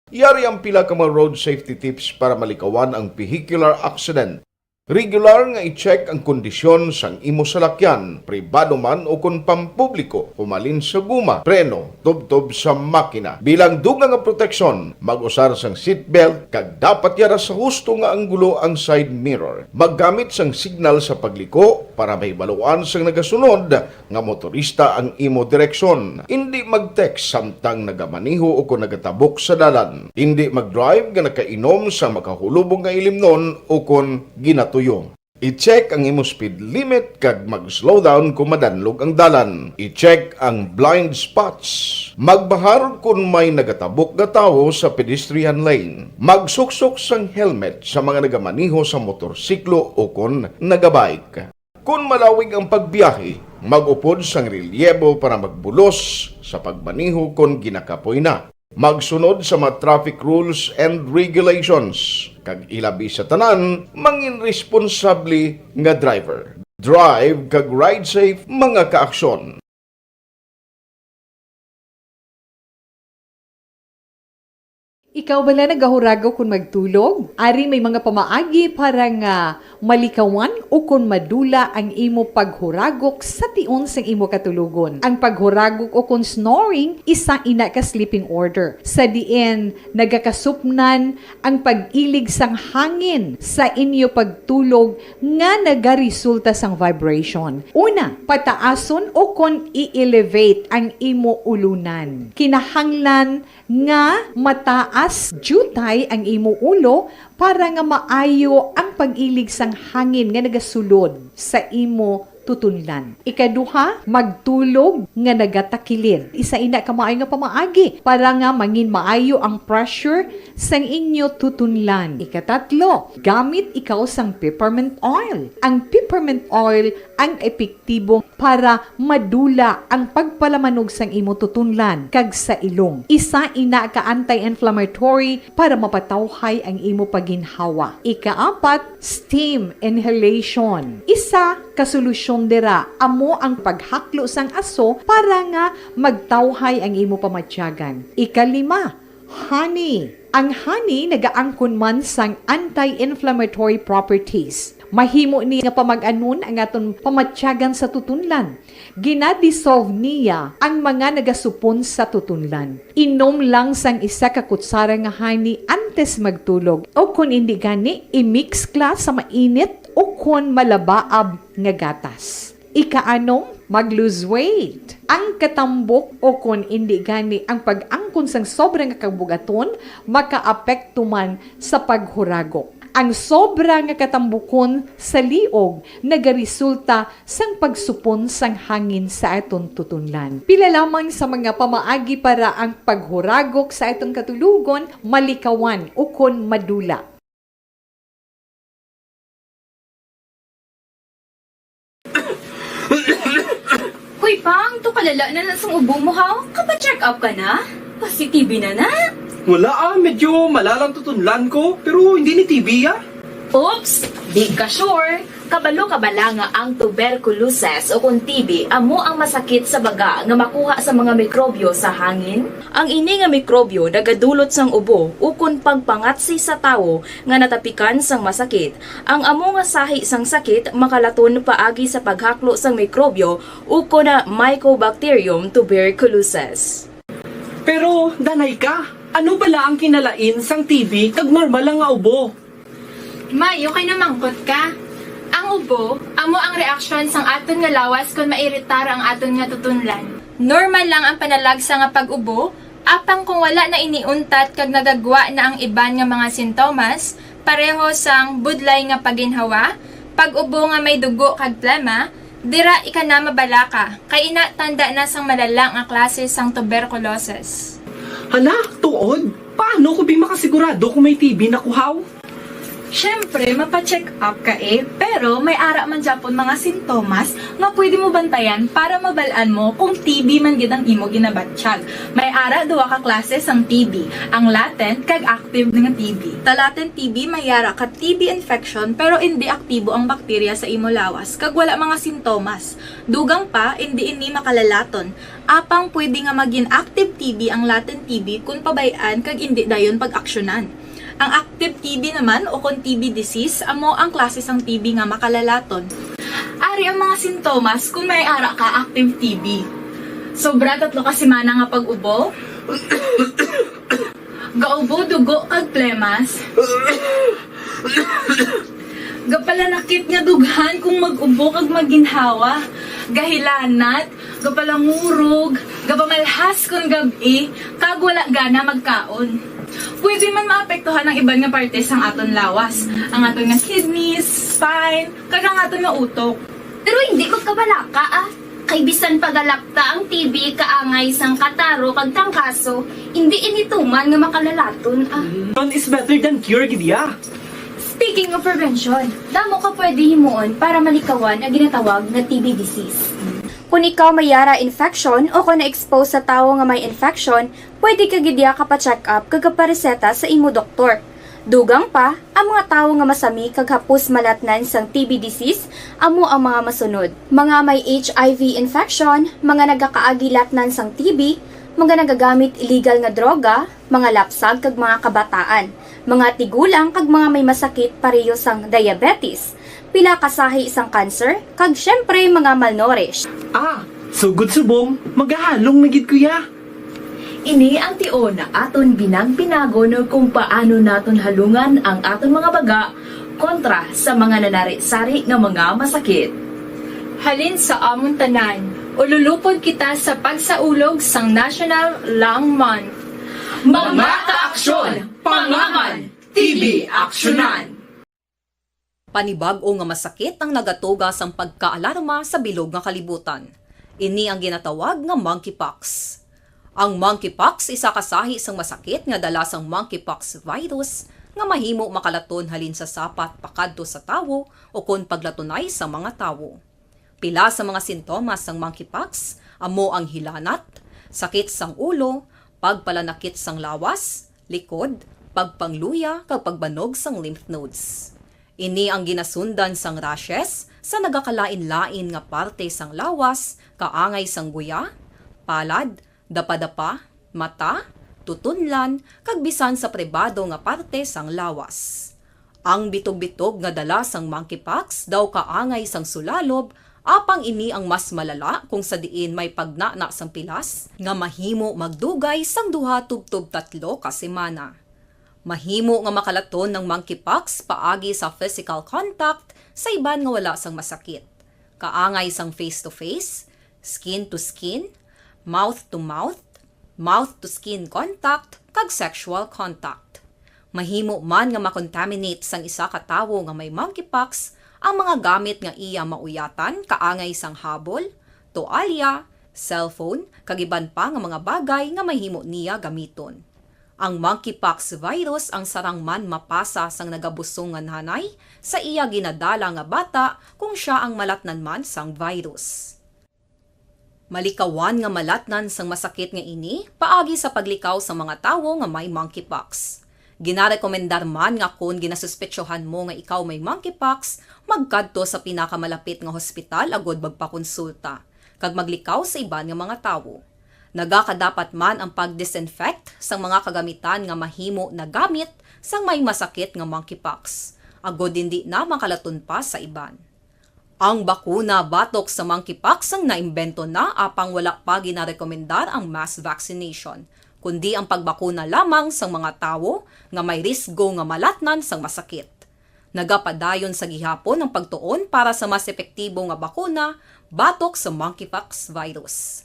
Speaker 12: Yari ang pila ka mga road safety tips para malikawan ang vehicular accident. Regular nga i-check ang kondisyon sang imo salakyan, pribado man o kung pampubliko, humalin sa guma, preno, tubtob sa makina. Bilang dugang nga proteksyon, mag-usar sang seatbelt, kag dapat yara sa husto nga anggulo ang side mirror. Maggamit sang signal sa pagliko para may baluan sang nagasunod nga motorista ang imo direksyon. Hindi mag-text samtang nagamaniho o kung nagatabok sa dalan. Hindi mag-drive nga nakainom sa makahulubong nga ilimnon o kung ginatuyong. I-check ang imo speed limit kag mag-slow down kung madanlog ang dalan. I-check ang blind spots. Magbahar kung may nagatabok nga tawo sa pedestrian lane. Magsuksok sang helmet sa mga nagamaniho sa motorsiklo o kung nagabike. Kung malawig ang pagbiyahe, mag-upod sang relyebo para magbulos sa pagmaniho kung ginakapoy na. Magsunod sa mga traffic rules and regulations. Kag ilabi sa tanan, mangin responsable nga driver. Drive kag ride safe mga kaaksyon.
Speaker 13: Ikaw bala nagahuragaw kung magtulog? Ari may mga pamaagi para nga malikawan o kung madula ang imo paghuragok sa tion sang imo katulugon. Ang paghuragok o kung snoring, isa ina ka sleeping order. Sa diin, nagakasupnan ang pag-ilig sang hangin sa inyo pagtulog nga nagaresulta sang vibration. Una, pataason o kung i-elevate ang imo ulunan. Kinahanglan nga mataas jutay ang imo ulo para nga maayo ang pag-ilig sang hangin nga nagasulod sa imo tutunlan. Ikaduha, magtulog nga nagatakilid. Isa ina ka maayo nga pamaagi para nga mangin maayo ang pressure sang inyo tutunlan. Ikatatlo, gamit ikaw sang peppermint oil. Ang peppermint oil ang epektibo para madula ang pagpalamanog sang imo tutunlan kag sa ilong. Isa ina ka anti-inflammatory para mapatawhay ang imo paginhawa. Ikaapat, steam inhalation. Isa ka solusyon dira amo ang paghaklo sang aso para nga magtawhay ang imo pamatyagan. Ikalima, honey. Ang honey nagaangkon man sang anti-inflammatory properties. Mahimo ni nga pamag-anon ang aton pamatyagan sa tutunlan. Ginadissolve niya ang mga nagasupon sa tutunlan. Inom lang sang isa ka kutsara nga honey antes magtulog. O kung hindi gani, i-mix kla sa mainit o kung malabaab nga gatas. Ikaanong, mag-lose weight. Ang katambok o kung hindi gani ang pag-angkon sang sobrang kabugaton, makaapekto man sa paghuragok. Ang sobra nga katambukon sa liog nagaresulta sang pagsupon sang hangin sa aton tutunlan. Pila lamang sa mga pamaagi para ang paghuragok sa aton katulugon malikawan o kon madula.
Speaker 3: Hoy, Pang, to kalala na lang sa ubo mo, ha? Kapa-check up ka na? Kasi TB na na.
Speaker 14: Wala medyo malalang tutunlan ko, pero hindi ni TB
Speaker 3: Oops! Di ka sure. Kabalo-kabala nga ang tuberculosis o kung TB amo ang masakit sa baga nga makuha sa mga mikrobyo sa hangin. Ang ini nga mikrobyo nagadulot sang ubo o kung pagpangatsi sa tawo nga natapikan sang masakit. Ang amo nga sahi sang sakit makalaton paagi sa paghaklo sang mikrobyo o kung na Mycobacterium tuberculosis.
Speaker 14: Pero, danay ka, ano bala ang kinalain sang TB kag normal lang nga ubo?
Speaker 3: May, okay na mangkot ka. Ang ang ubo, amo ang reaksyon sang aton nga lawas kung mairitar ang aton nga tutunlan. Normal lang ang panalagsa nga pag-ubo, apang kung wala na iniuntat kag nagagwa na ang iban nga mga sintomas, pareho sang budlay nga paginhawa, pag-ubo nga may dugo kag plema, dira ika na mabalaka, kay ina tanda na sang malala nga klase sang tuberculosis.
Speaker 14: Hala, tuod. Paano ko di makasigurado kung may TB na kuhaw?
Speaker 3: Siyempre, mapacheck up ka pero may ara man Japon mga sintomas nga pwede mo bantayan para mabalaan mo kung TB man gid ang imo ginabatsyag. May ara duwa ka klase sang TB, ang latent kag active nga TB. Ta latent TB may ara ka TB infection pero hindi aktibo ang bakterya sa imo lawas kag wala mga sintomas. Dugang pa hindi ini makalalaton. Apang pwede nga maging active TB ang latent TB kung pabayaan kag hindi dayon pag-aksyonan. Ang active TB naman o kung TB disease, amo ang klase sang TB nga makalalaton. Ari ang mga sintomas kung may ara ka active TB. Sobra 3 ka semana nga pag-ubo, gaubo, dugo, kag plemas, gapalanakit nga dughan kung mag-ubo kag maginhawa, gahilanat, gapalangurog, gapamalhas kung gabi, kag wala gana magkaon. Pwede man maapektuhan ang iban nga parte sang aton lawas, ang aton nga kidneys, spine, kag ang aton nga utok.
Speaker 15: Pero hindi ko kabalaka Kay bisan pagalakta ang TB kaangay sang kataro kag tangkaso, hindi inituman nga makalalaton
Speaker 14: None is better than cure, gidya.
Speaker 15: Speaking of prevention, damo ka pwede himuon para malikawan ang ginatawag na TB disease. Kung ikaw may yara infection o kung na-expose sa tao nga may infection, pwede ka gidya ka pa-check up kag pareseta sa imo doktor. Dugang pa, ang mga tao nga masami kag hapos malatnan sang TB disease, amo ang mga masunod. Mga may HIV infection, mga nagakaagilatnan sang TB, mga nagagamit illegal nga droga, mga lapsag kag mga kabataan, mga tigulang kag mga may masakit pareho sang diabetes, pila kasahi isang cancer, kag syempre mga malnourished.
Speaker 14: So good subong, magahalong na gid kuya.
Speaker 16: Ini ang tion na aton binang-pinago no kung paano naton halungan ang aton mga baga kontra sa mga nanari-sari nga mga masakit.
Speaker 3: Halin sa amon tanan, ululupod kita sa pagsaulog sang National Lung Month.
Speaker 16: Mga kaaksyon, pangaman, TB aksyonan.
Speaker 11: Panibag-o nga masakit ang nagatuga sang pagkaalarma sa bilog nga kalibutan. Ini ang ginatawag nga monkeypox. Ang monkeypox isa kasahi sang masakit nga dala sang monkeypox virus nga mahimo makalaton halin sa sapat pakadto sa tawo o kon paglatunay sa mga tawo. Pila sa mga sintomas sang monkeypox amo ang hilanat, sakit sang ulo, pagpalanakit sang lawas, likod, pagpangluya kag pagbanog sang lymph nodes. Ini ang ginasundan sang rashes sa nagakalain-lain nga parte sang lawas, kaangay sang guya, palad, dapadapa, mata, tutunlan, kag bisan sa pribado nga parte sang lawas. Ang bitog-bitog nga dala sang monkeypox daw kaangay sang sulalob, apang ini ang mas malala kung sa diin may pagnana sang pilas nga mahimo magdugay sang 2 tubtob 3 ka semana. Mahimo nga makalaton ng monkeypox paagi sa physical contact sa iban nga wala sang masakit. Kaangay sang face-to-face, skin-to-skin, mouth-to-mouth, mouth-to-skin contact, kag sexual contact. Mahimo man nga makontaminate sang isa ka tawo nga may monkeypox ang mga gamit nga iya mauyatan kaangay sang habol, toalya, cellphone, kag iban pa nga mga bagay nga mahimo niya gamiton. Ang monkeypox virus ang sarang man mapasa sang nagabusong nga nanay sa iya ginadala nga bata kung siya ang malatnan man sang virus. Malikawan nga malatnan sang masakit nga ini paagi sa paglikaw sa mga tawo nga may monkeypox. Ginarekomendar man nga kung ginasuspetsyohan mo nga ikaw may monkeypox, magkadto sa pinakamalapit nga hospital agod magpakonsulta kag maglikaw sa iban nga mga tawo. Nagakadapat man ang pag-disinfect sang mga kagamitan nga mahimo na gamit sang may masakit nga monkeypox, agod hindi na makalaton pa sa iban. Ang bakuna batok sa monkeypox ang naimbento na apang wala pa ginarekomendar ang mass vaccination, kundi ang pagbakuna lamang sang mga tawo nga may risgo nga malatnan sang masakit. Nagapadayon sa gihapon ang pagtuon para sa mas epektibo nga bakuna batok sa monkeypox virus.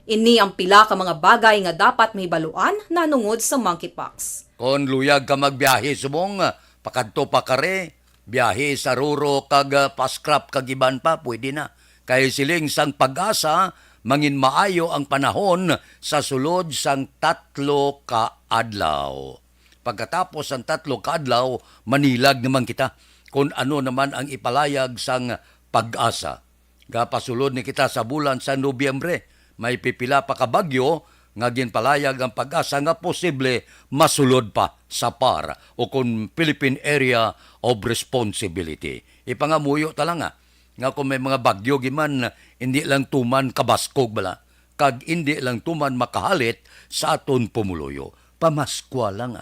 Speaker 11: Ini ang pila ka mga bagay nga dapat mahibaluan nanungod sa monkeypox.
Speaker 9: Kon luyag ka magbiyahe subong, pakadto pa kare, biyahe sa Ruro kag paskrap kag iban pa, pwede na. Kay siling sang pag-asa, mangin maayo ang panahon sa sulod sang 3 ka adlaw. Pagkatapos ang 3 ka adlaw, manilag naman kita kung ano naman ang ipalayag sang pag-asa. Gapasulod ni kita sa bulan sa Nobyembre, may pipila pa ka bagyo, nga ginpalayag ang pag-asa nga posible masulod pa sa PAR o kung Philippine Area of Responsibility. Ipangamuyo talaga nga kung may mga bagyo giman, hindi lang tuman kabaskog bala, kag hindi lang tuman makahalit sa aton pumuluyo. Pamaskwa lang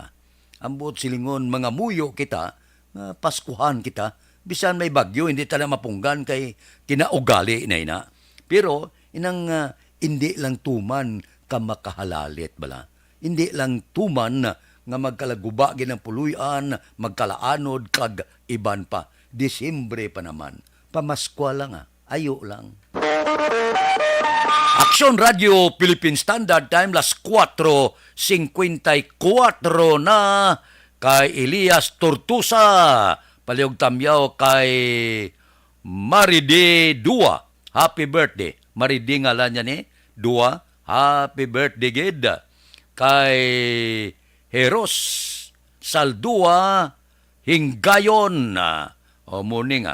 Speaker 9: Ambot silingon mga muyo kita, paskuhan kita, bisan may bagyo, hindi ta na mapunggan kay kinaugali na ina. Pero inang hindi lang tuman ka makahalalit bala. Hindi lang tuman nga magkalaguba ginang puluyan, magkalaanod kag iban pa. Disyembre pa naman. Pamaskwa lang ayo lang. Aksyon Radio Philippine Standard Time, las 4:54 na kay Elias Tortusa. Paliog tamyaw kay Maride Dua. Happy birthday. Maride nga lang niya ni Dua. Happy birthday gid. Kay Heros Saldua Hinggayon. O morning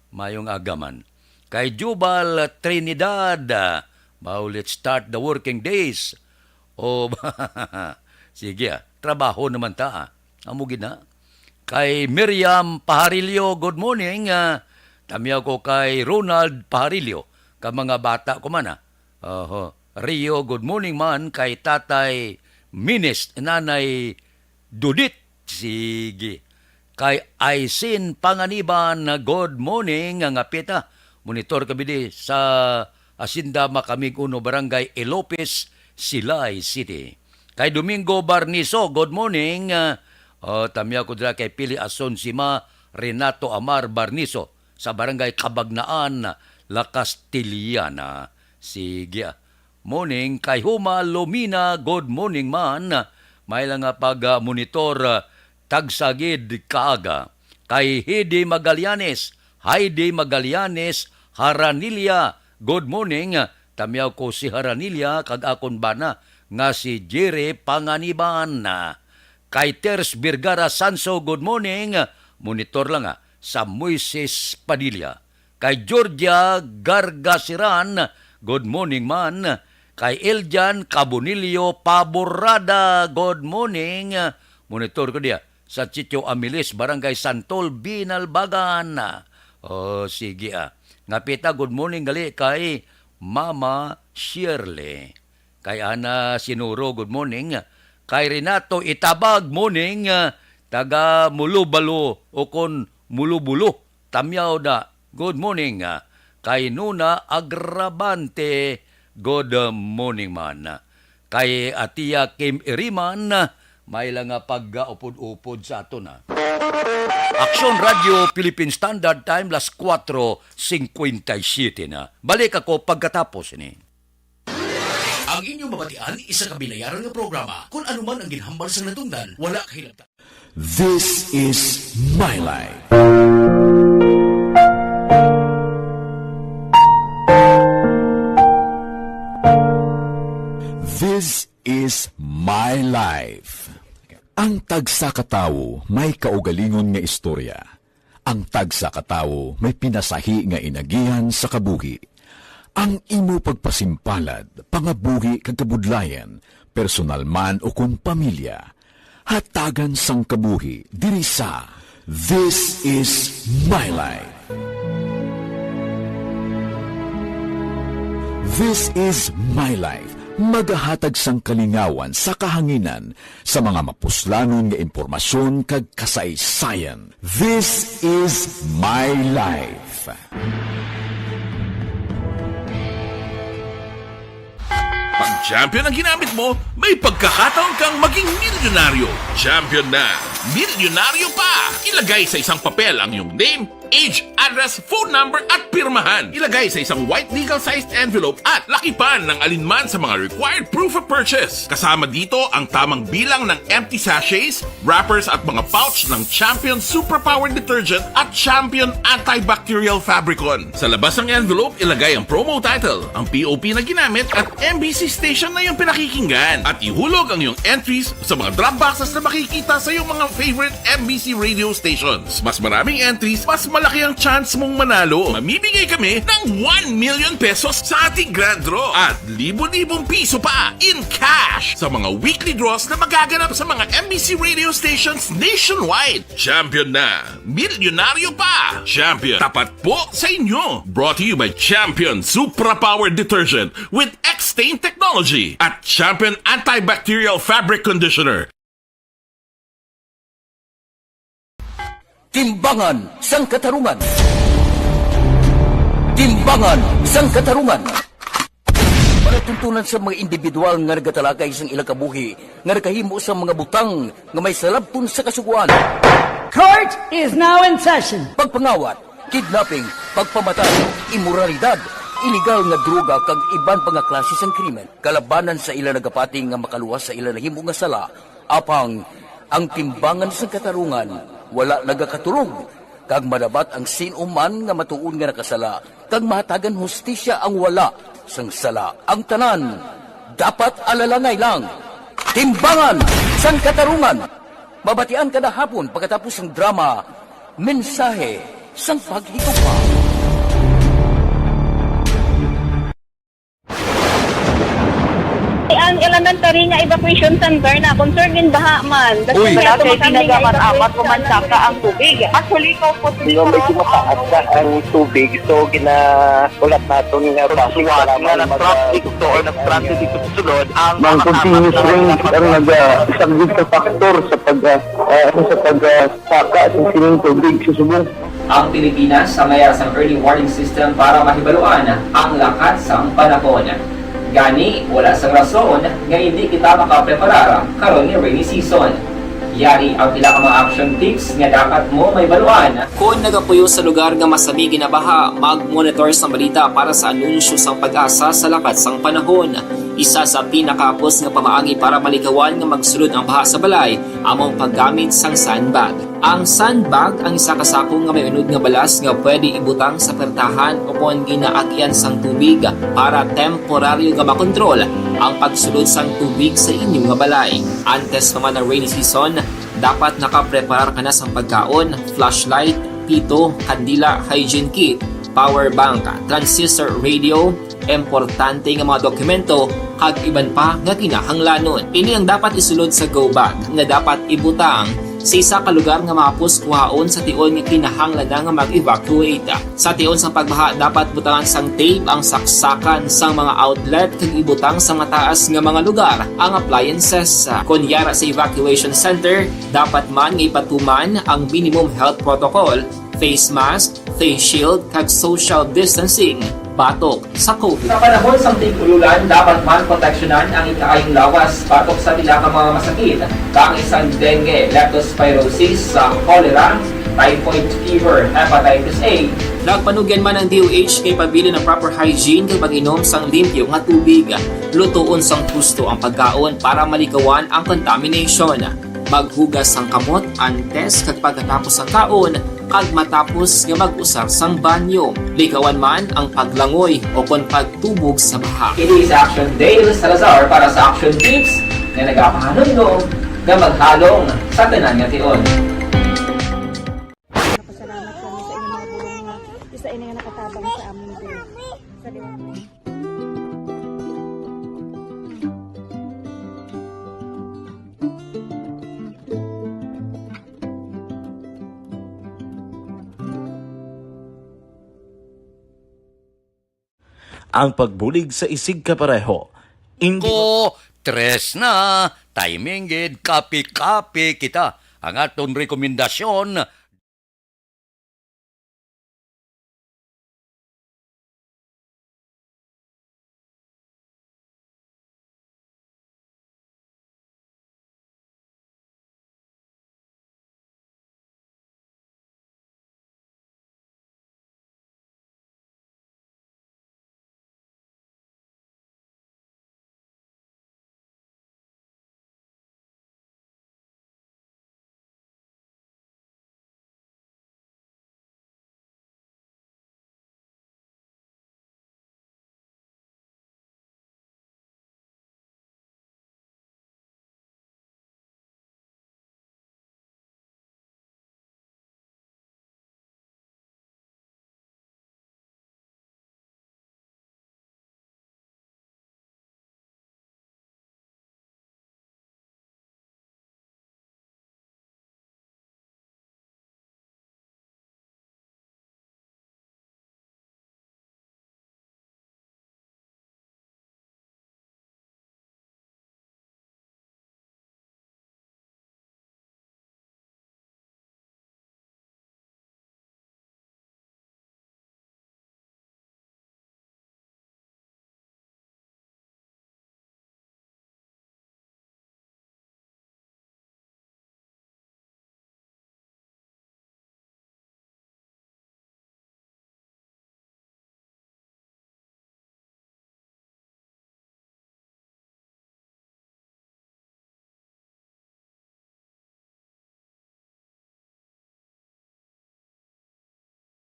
Speaker 9: mayong agaman. Kay Jubal Trinidad. Let's start the working days. O sige trabaho naman ta. Amugid na. Kay Miriam Paharilio, good morning. Tamiyaw ko kay Ronald Paharilio. Ka mga bata ko man Rio, good morning man. Kay Tatay Minis, Nanay Dudit. Sige. Kay Aisin Panganiban, good morning. Nga pita, monitor kami sa Asinda Makamig Uno, Barangay Elopes, Silay City. Kay Domingo Barniso, good morning. Tamiya ko dira kay Pili Asonsima Renato Amar Barniso sa Barangay Kabagnaan, La Castiliana. Sige. Morning kay Huma Lomina, good morning man. May lang pag-monitor tagsagid kaaga. Kay Heidi Magallanes Haranilia, good morning. Tamiyaw ko si Haranilia kag akon bana nga si Jere Panganiban. Kay Ters Birgara Sanso, good morning. Monitor lang sa Moises Padilla. Kay Georgia Gargasiran, good morning man. Kay Eljan Cabonilio Paborada, good morning. Monitor ko diya sa Chicho Amilis, Barangay Santol, Binalbagan. Sige Ngapita, good morning gali kay Mama Shirley. Kay Ana Sinuro, good morning. Kay Renato Itabag, morning. Taga Mulubalo o kon Mulubulo. Tamyaw da, good morning. Kay Nuna Agravante, good morning man. Kay Atia Kim Iriman, may lang pag-upod-upod sa ato na. Aksyon Radio Philippine Standard Time, las 4:57 na. Balik ako pagkatapos ni.
Speaker 17: Ang inyong mabatian, isa kabilayaran ng programa. Kung anuman ang ginhambal sa natungdan, wala kahilabtan.
Speaker 18: This is my life. This is my life. Ang tagsa katawo may kaugalingon nga istorya. Ang tagsa katawo may pinasahi nga inagihan sa kabuhi. Ang imo pagpasimpalad, pangabuhi kag kabudlayan, personal man o kun pamilya, hatagan sang kabuhi diri sa This is my life. This is my life. Magahatag sang kalingawan sa kahanginan sa mga mapuslanon nga impormasyon kag kasaysayan. This is my life.
Speaker 1: Pag champion ang ginamit mo, may pagkakataon kang maging milyonaryo. Champion na, milyonaryo pa! Ilagay sa isang papel ang iyong name, age, address, phone number at pirmahan. Ilagay sa isang white legal-sized envelope at lakipan ng alinman sa mga required proof of purchase. Kasama dito ang tamang bilang ng empty sachets, wrappers at mga pouch ng Champion Superpower Detergent at Champion Antibacterial Fabricon. Sa labas ng envelope, ilagay ang promo title, ang POP na ginamit at MBC station na yung pinakikinggan. At ihulog ang iyong entries sa mga drop boxes na makikita sa iyong mga favorite MBC radio stations. Mas maraming entries, mas malaki ang chance mong manalo. Mamimigay kami ng 1 million pesos sa ating grand draw at libo-libong piso pa in cash sa mga weekly draws na magaganap sa mga MBC radio stations nationwide. Champion na, milyonaryo pa. Champion, tapat po sa inyo. Brought to you by Champion Supra Power Detergent with X-Stain Technology at Champion Antibacterial Fabric Conditioner.
Speaker 2: Timbangan sang katarungan. Timbangan sang katarungan. Panatuntunan sa mga individual nga nagatalakay sang ilang kabuhi nga nakahimo sa mga butang nga may salabton sa kasuguan. Court is now in session. Pagpangawat, kidnapping, pagpamatay, immoralidad, illegal nga droga kag iban pa nga klase sang krimen. Kalabanan sa ila nagapati nga makaluwas sa ila nahimo nga sala, apang ang timbangan sang katarungan wala nagakatulog, kag madabat ang sinuman nga matuon nga nakasala, kag mahatagan hustisya ang wala sang sala. Ang tanan, dapat alalangay lang. Timbangan sang katarungan. Mabatian kada hapon pagkatapos ng drama, mensahe sang paghigugma.
Speaker 19: Ang elementary nga evacuation center na concern din baha man.
Speaker 8: Uy,
Speaker 19: kay pinagamat-amat kumansaka ang tubig. Actually, ko po
Speaker 8: Medyo mataas na ang tubig. So, ulat natin nga basiwala nga ng traffic to or nag-traffic dito sa sulod. Ang continuous rain ang isang good factor sa pagsaka at sining tubig sa subong.
Speaker 20: Ang Pilipinas sa mayroon sa early warning system para mahibaluan ang lakas ng panahon. Gani, wala sang rason nga hindi kita makapreparar karon ni rainy season. Yari ang pila ka mga action tips nga dapat mo may baluan.
Speaker 21: Kung nagapuyo sa lugar nga masabi ginabaha, mag-monitor sa balita para sa anunsyo sang pag-asa sa lakat sang panahon. Isa sa pinakapos nga pamaagi para malikawan nga magsulod ang baha sa balay, among paggamit sang sandbag. Ang sandbag ang isa ka sako nga may unod nga balas nga pwede ibutang sa pertahan upon ginaagyan sang tubig para temporaryo nga makontrol ang pagsulod sang tubig sa inyong nga balay. Antes naman ng rainy season, dapat nakapreparar ka na sang pagkaon, flashlight, pito, kandila, hygiene kit, power bank, transistor radio, importante nga mga dokumento kag iban pa nga kinahanglanon. Ini ang dapat isulod sa go bag nga dapat ibutang sa isa ka lugar nga mapos kuhaon sa tion nga kinahanglan nga mag-evacuate. Sa tion sa pagbaha dapat butangan sang tape ang saksakan sang mga outlet kag ibutang sa mataas nga mga lugar ang appliances. Kunyara sa evacuation center, dapat man nga ipatuman ang minimum health protocol, face mask, face shield kag social distancing batok sa COVID.
Speaker 20: Sa panahon sa tig-ululan, dapat man proteksyonan ang ikaayong lawas batok sa pila ka mga masakit, kang isang dengue, leptospirosis, cholera, typhoid fever, hepatitis A.
Speaker 21: Nagpanugyan man ang DOH kay pabili ng proper hygiene kay pag-inom sang limpyo nga tubig. Lutuon sang gusto ang pagkaon para malikawan ang contamination. Maghugas sang kamot antes kag pagkatapos ang kaon kag matapos nga mag-usar sang banyo. Likawan man ang paglangoy o kon pagtubog sa baha.
Speaker 20: It is Action Dale Salazar para sa Action Tips na nagapahanundong nga maghalong sa tanan nga tion.
Speaker 19: Salamat kami sa inyong mga bulong nga isa ini nga nakatabang sa amin din. Sa liwanag.
Speaker 6: Ang pagbulig sa isig kapareho.
Speaker 9: Ko, tres na, timing gid, kapi-kapi kita. Ang aton rekomendasyon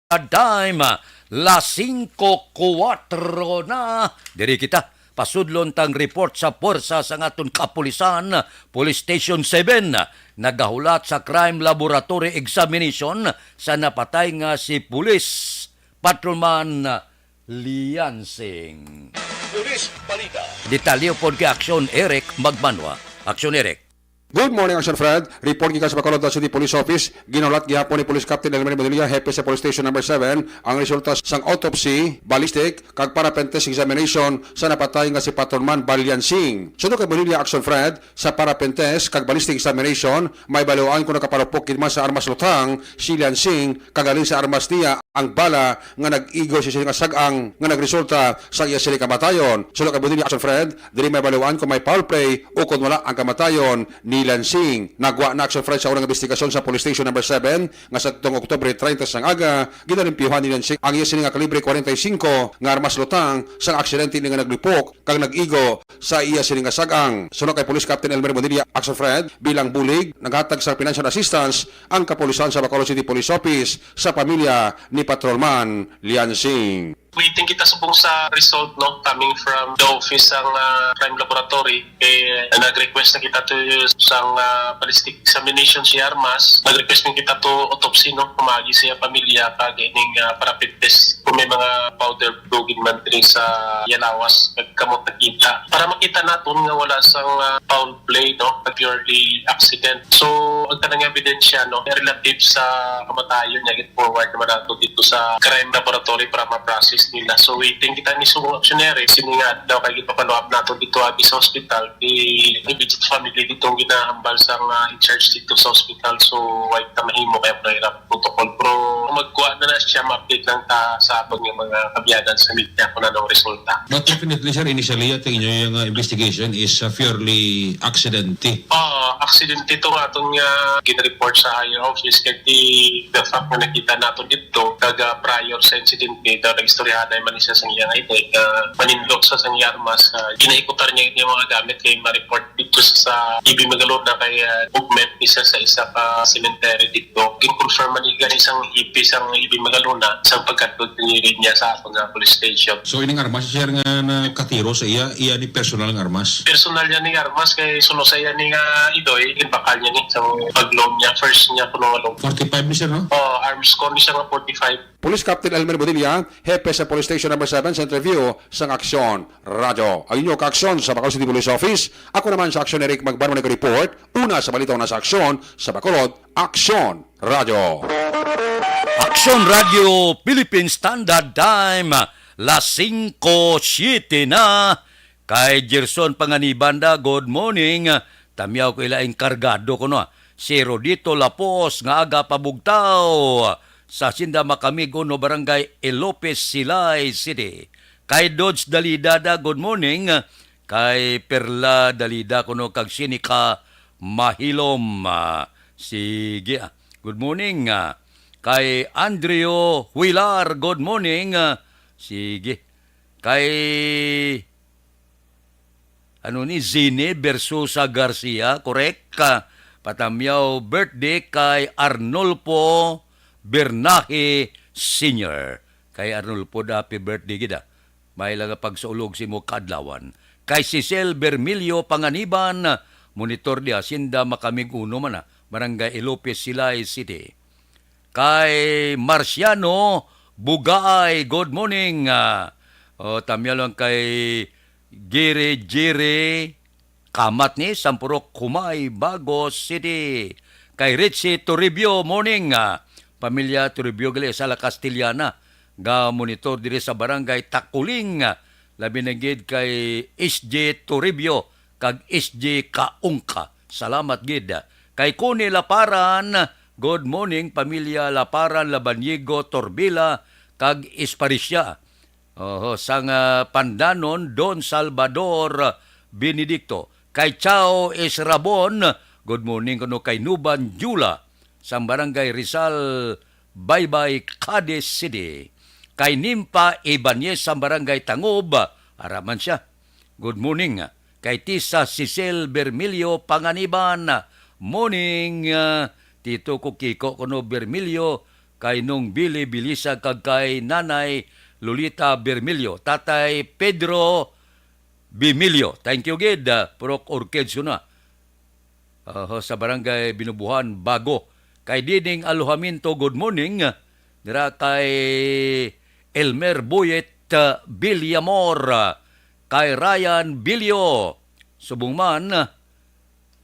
Speaker 9: Dime, la 5:04 na. Diri kita, pasudlon tang report sa puwersa sa ngaton kapulisan, Police Station 7, nagahulat sa crime laboratory examination sa napatay nga si Police Patrolman Liansing.
Speaker 5: Police Balita.
Speaker 9: Detalyo pod kay Aksyon Eric Magbanwa. Aksyon Eric.
Speaker 5: Good morning, Action Fred. Report gikan sa Bacolod City Police Office. Ginaulat gihapon ni Police Captain Elmer Bonilla, hepe sa Police Station number 7, ang resulta sang autopsy, ballistic, kag parapentes examination sa napatay nga si Patrolman Balyansing. Sunod kay Bonilla, Action Fred, sa parapentes kag ballistic examination, may baluan kung nakaparupok kinman sa armas lutang, si Liansing, kagaling sa armas niya ang bala nga nag-igo siya nga sagang nga nagresulta sa iya sila kamatayon. Sunod kay Bonilla, Action Fred, dili may baluan kung may foul play o kung wala ang kamatayon ni Lansing. Nagwa na Action Fred sa unang investigasyon sa Police Station number 7 nga sa itong Oktubre 30 sang aga, ginalimpyuhan ni Lansing ang iya sila nga kalibre 45 nga armas lutang sa aksidente nga naglipok kag nag-igo sa iya sila nga sagang. Sunod kay Police Captain Elmer Bonilla, Action Fred, bilang bulig, naghatag sa financial assistance ang kapulisan sa Bacolod City Police Office sa pamilya ni Patrolman Liansing.
Speaker 22: Waiting kita subong sa result no coming from the office ng crime laboratory nag-request na kita to sang ballistic examination si Armas, nag-request na kita to autopsy no pumagi siya pamilya kag ining parapet test kung may mga powder blue man diri sa yalawas kag kamot nakita para makita naton nga wala sang foul play no purely accident. So ang tanang ebidensya no relative sa kamatayon niya get forward naman nato dito sa crime laboratory para ma-process nila. So waiting kita ni sumong aksyonere siningat daw kay ipapanuap nato dito sa hospital di immediate family dito ginahambal sa in charge dito sa hospital. So wait ta mahimo kay prera protocol pero magkuha na siya ma-update lang ta sa abang ng mga kabiyadan sa media kung anong resulta.
Speaker 23: But definitely sir, initially I think yung investigation is purely accidente.
Speaker 22: Accidente ito nga itong gin-report sa higher office kaya the fact na nakita nato dito kag prior sa incident daw nag-istoryahan na man siya sa iyang ite maninlok sa sang armas ginaikutan niya yung mga gamit kay ma-report dito sa Ibi Magalona kay movement isa sa isa ka cemetery dito gin-confirm man niya isang hipi sang Ibi Magalona sa pagkatod niya sa atong police station.
Speaker 23: So ining armas siya nga nakatiro sa iya ni personal ng armas?
Speaker 22: Personal niya ni armas kay suno sa iya ni Idoy ginbakal niya ni sa pag-loan niya first niya kuno along
Speaker 23: 45 ni siya no?
Speaker 22: Arms score ni siya nga 45.
Speaker 5: Police Captain Elmer Bonilla, hepe sa Police Station number 7 sa interview sa Aksyon Radyo. Ang inyong ka-aksyon sa Bacolod City Police Office. Ako naman sa Aksyon Eric Magbanwa nag-report. Una sa balitaw na sa Aksyon sa Bacolod, Aksyon Radyo.
Speaker 9: Aksyon Radio Philippine Standard Time, las 5:07 na. Kay Gerson Panganibanda, good morning. Tamyaw ko ilaing kargado ko no. Si Rodito Lapos nga aga pabugtaw sa Sinda Makamig no Barangay Elopes, Silay City. Kay Dodge Dalidada, good morning. Kay Perla Dalida kuno kag Sinika Mahilom. Sige, good morning. Kay Andreo Huilar, good morning. Sige. Kay Zine Versosa Garcia, correct? Patamyaw birthday kay Arnolfo Bernahe Sr. Kay Arnolfo, happy birthday gida. May lang pagsaulog si mo kadlawan. Kay Cecil Bermilio Panganiban, monitor di Hacienda Makamig Uno man Barangay Elopes, Silay City. Kay Marciano Bugaay, good morning. Tamya lang kay Jere Kamat ni Sampurok Kumay, Bagos City. Kay Richie Toribio, morning. Pamilya Toribio gali sa La Castillana. Ga monitor diri sa Barangay Takuling. Labi na gid kay SJ Toribio kag SJ Kaungka. Salamat gid. Kay Kuni Laparan, good morning. Pamilya Laparan, Labanyego, Torbila kag Esparisya. Sang Pandanon, Don Salvador Benedicto. Kay Chao Esrabon, good morning kuno kay Nuban Jula sa Barangay Rizal, Baybay, Cadiz City. Kay Nimpa Ibanez sa Barangay Tangob, araman siya. Good morning. Kay Tisa Cecil Bermilio Panganiban, morning. Tito Kukiko kuno Bermilio kay Nung Billy Bilisa kag kay Nanay Lolita Bermilio, Tatay Pedro Bimilio. Thank you gid, Purok Orchid na. Sa barangay Binubuhan, Bago. Kay Diding Alojamiento, good morning. Dira kay Elmer Boyet Villamor. Kay Ryan Bilio. Subungman.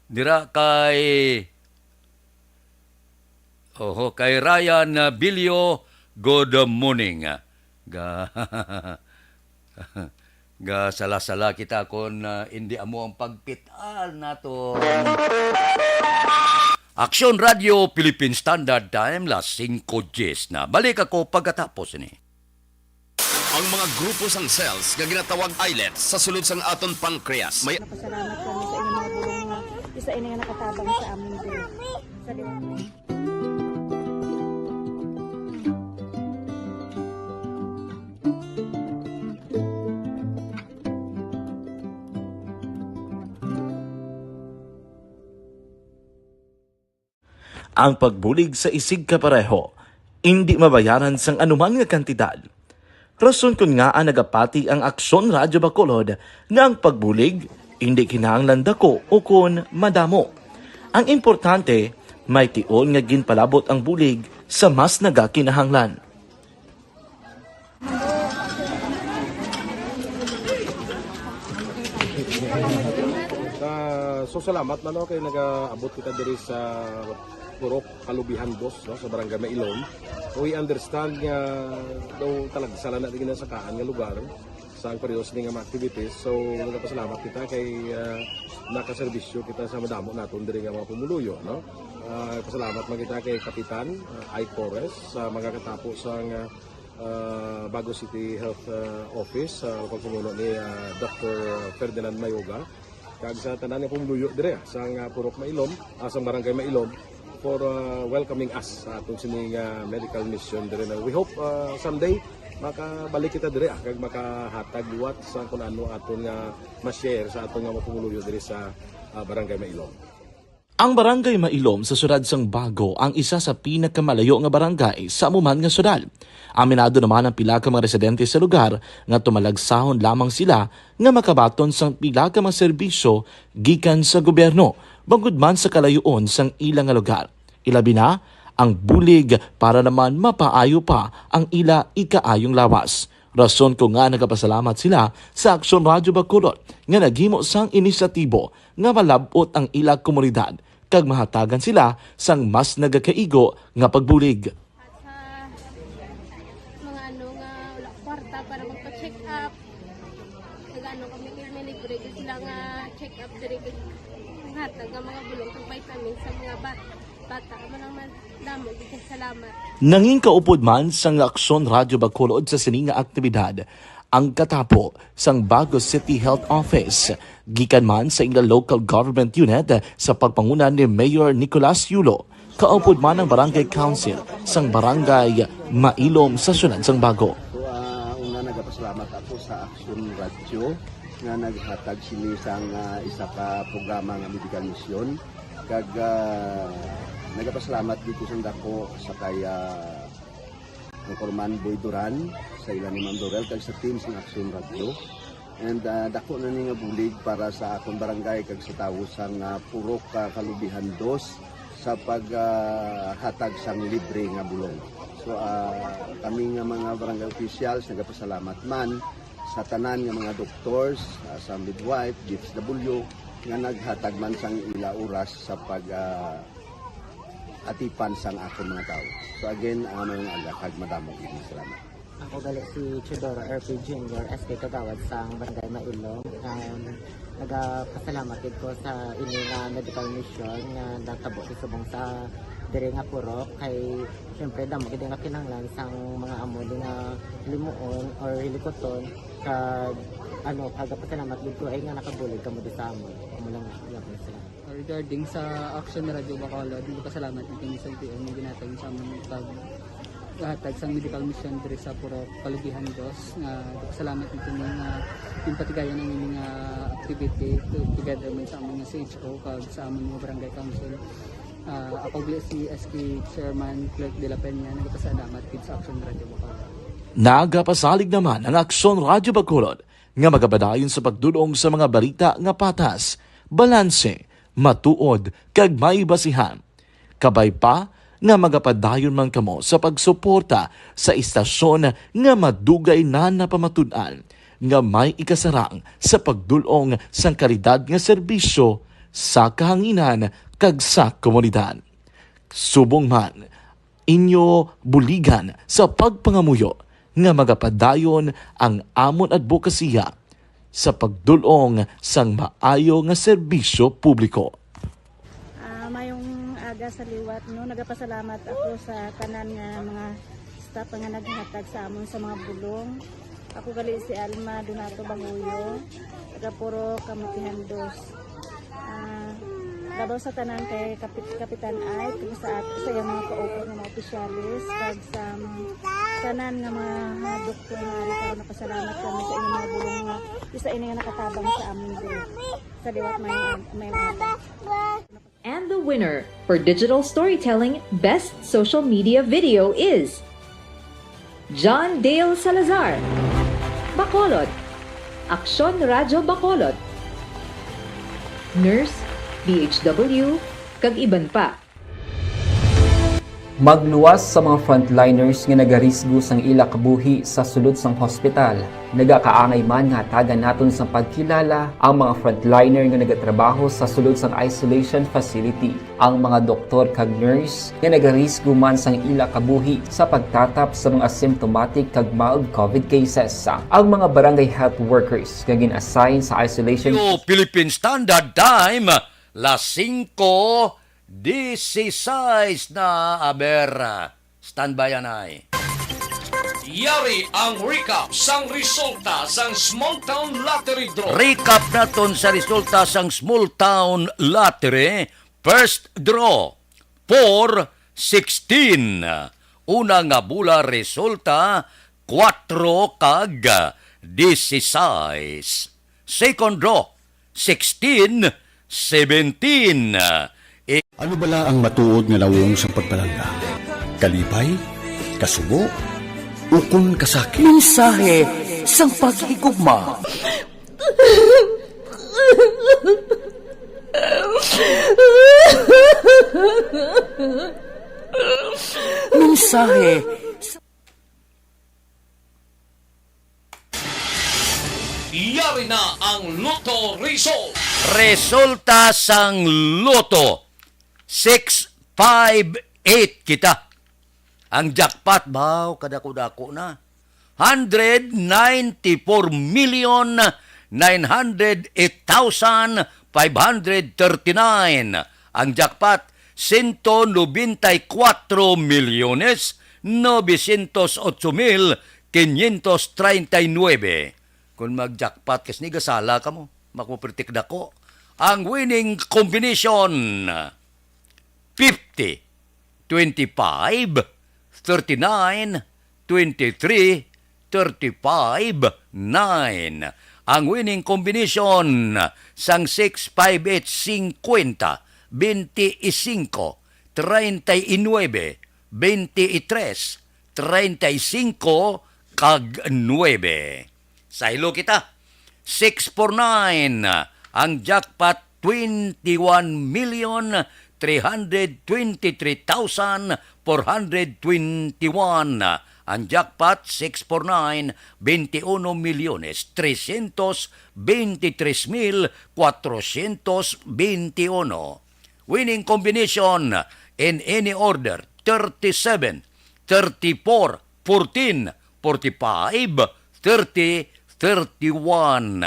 Speaker 9: Dira kay Ryan Bilio, good morning. Ga sala-sala kita kon hindi amo ang pagpital nato. Aksyon Radio Philippine Standard Time, las 5:10 na. Balik ako pagkatapos ni.
Speaker 4: Ang mga grupo sang cells nga ginatawag islets sa sulod sang aton pancreas. May
Speaker 7: Pasalamat kami sa inyong mga bulong nga isa ini nga nakatabang sa amin din. Sa
Speaker 6: Ang pagbulig sa isig kapareho, hindi mabayaran sang anuman nga kantidad. Rason kun nga ang nagapati ang Aksyon Radyo Bacolod nga ang pagbulig, hindi kinahanglan dako o kun madamo. Ang importante, may tion nga ginpalabot ang bulig sa mas nagakinahanglan.
Speaker 10: So salamat na kay nag-abot kita diri sa Purok Kalubihan 2 sa Barangay Mailom. We understand nga daw talaga sala na din sa kaan nga lugar sa periyos ni nga activities. So nagpasalamat kita kay nakaserbisyo kita sa madamo naton diri nga mga pumuluyo, no. Pasalamat man kita kay Kapitan I. Torres sa magkakatapo sa Bago City Health Office sa pagpumuno ni Dr. Ferdinand Mayoga kag sa tanan nga pumuluyo dire sa Purok Mailom, sa Barangay Mailom for welcoming us sa atong sining medical mission dire. We hope someday makabalik kita dire kag makahatag liwat sa kung ano aton nga ma-share sa atong nga mapumuluyo dire sa Barangay Mailom.
Speaker 6: Ang Barangay Mailom sa syudad sang Bago ang isa sa pinakamalayo nga barangay sa amuman nga syudad. Aminado naman ang pila ka mga residente sa lugar nga tumalagsahon lamang sila nga makabaton sang pila ka mga serbisyo gikan sa gobyerno bangod man sa kalayuon sang ilang nga lugar. Ilabi na ang bulig para naman mapaayo pa ang ila ikaayong lawas. Rason ko nga nagapasalamat sila sa Aksyon Radyo Bacolod nga naghimo sang inisyatibo nga malabot ang ila komunidad kag mahatagan sila sang mas nagakaigo nga pagbulig.
Speaker 7: Mga ano nga wala kwarta para magpa-check up. Nagano kami libre sila nga check up dire hatag nga mga bulong kag vitamin sa mga bata mo naman damo dito salamat.
Speaker 6: Nanging kaupod man sang Aksyon Radyo Bacolod sa sining nga aktibidad ang katapo sang Bago City Health Office gikan man sa ila local government unit sa pagpanguna ni Mayor Nicolas Yulo. Kaupod man ang Barangay Council sang Barangay Mailom sa syudad sang Bago.
Speaker 24: So una nagapasalamat ako sa Aksyon Radyo nga naghatag sini sang isa ka programa nga medical mission kag nagapasalamat dito sa dako sa kaya ng Corman Boy Duran sa ilan ni Ma'am Dorel kag sa team sa Aksyon Radio. And dako na ni nga bulig para sa akong barangay kag sa tawo sang Purok Kalubihan 2 sa paghatag sang libre nga bulong. So kami nga mga barangay officials nagapasalamat man sa tanan nga mga doctors, sa midwife, DFW nga naghatag man sang ila oras sa pag atipan sang akong mga tao. So again, mga agakag madamog ini salamat.
Speaker 25: Ako gali si Chidoro RP Jr. SK Kagawad sa Barangay Mailom. Nagapasalamat ko sa ini nga medical mission nga natabo sa subong sa diri nga purok kay syempre damo gid nga kinahanglan sang mga amo nga limuon or hilikoton kag pagapasalamat gid ko ay nga nakabulig kamo sa amo. Amo lang gyapon sila.
Speaker 26: Regarding sa Aksyon Radio Bacolod, pasalamat din sa LTO ng ginatag sa aming paghatag sa medical mission diri sa Purok Kalubihan 2. Pasalamat dito yung patigayan ng mga activity together with sa aming CHO kag sa aming mga barangay council. Ako si SK Chairman Clerk de la Peña, nagpasalamat sa Action Radio Bacolod.
Speaker 6: Nagapasalig naman ang Aksyon Radyo Bacolod nga magabadayon sa pagdulong sa mga balita nga patas, balanse, matuod, kag may basihan. Kabay pa nga magapadayon man kamo sa pagsuporta sa istasyon nga madugay na napamatud-an nga may ikasarang sa pagdulong sang kalidad nga serbisyo sa kahanginan kag sa komunidad. Subong man, inyo buligan sa pagpangamuyo nga magapadayon ang amon advokasya sa pagdulong sang maayo nga serbisyo publiko.
Speaker 3: Mayong aga sa liwat, no, nagapasalamat ako sa tanan nga mga staff nga naghatag sa amon sa mga bulong. Ako gali si Alma Donato Banguyo, taga Puro Kamutihan 2. Labaw sa tanan kay Kapitan Ay, kung sa iyang mga kaupo ng mga opisyalis, kag sa tanan nga mga doktor nga rin karon napasalamat kami sa inyong mga bulong nga isa ini nga nakatabang sa amin din. Sa liwat may mga.
Speaker 11: And the winner for Digital Storytelling Best Social Media Video is John Dale Salazar, Bacolod, Aksyon Radyo Bacolod, Nurse, DHW, kag iban pa.
Speaker 20: Magluwas sa mga frontliners nga nagarisgo sang ila kabuhi sa sulod sang hospital. Nagakaangay man nga tagan naton sa pagkilala ang mga frontliner nga nagatrabaho sa sulod sang isolation facility. Ang mga doktor kag nurse nga nagarisgo man sang ila kabuhi sa pagtatap sa mga asymptomatic kag mild COVID cases. Ang mga barangay health workers nga gin-assign sa isolation
Speaker 9: Philippine Standard Time, las 5:16 na aber. Standby anay.
Speaker 17: Yari ang recap sang resulta sang Small Town Lottery Draw.
Speaker 9: Recap naton sa resulta sang Small Town Lottery. First draw, 4-16. Una nga bula resulta, 4 kag 16. Second draw, 16-17.
Speaker 12: Ano bala ang matuod nga lawong sa pagpalangga? Kalipay? Kasubo? Ukon kasakit?
Speaker 2: Mensahe sang paghigugma. Mensahe.
Speaker 17: Yari na ang Lotto Result.
Speaker 9: Resulta sang Loto, 658 kita. Ang jackpot, baw, kadako-dako na. 194,908,539. Ang jackpot, 194,908,539. Kung mag-jackpot, kasi gasala ka mo, makupertik na ko. Ang winning combination, 50, 25, 39, 23, 35, 9. Ang winning combination sang 658 50, 25, 39, 23, 35, kag 9. Sa ilo kita, 649. Ang jackpot, 21,323,421. Ang jackpot, 649, 21,023,421. Winning combination in any order, 37, 34, 14, 45, 30, 31.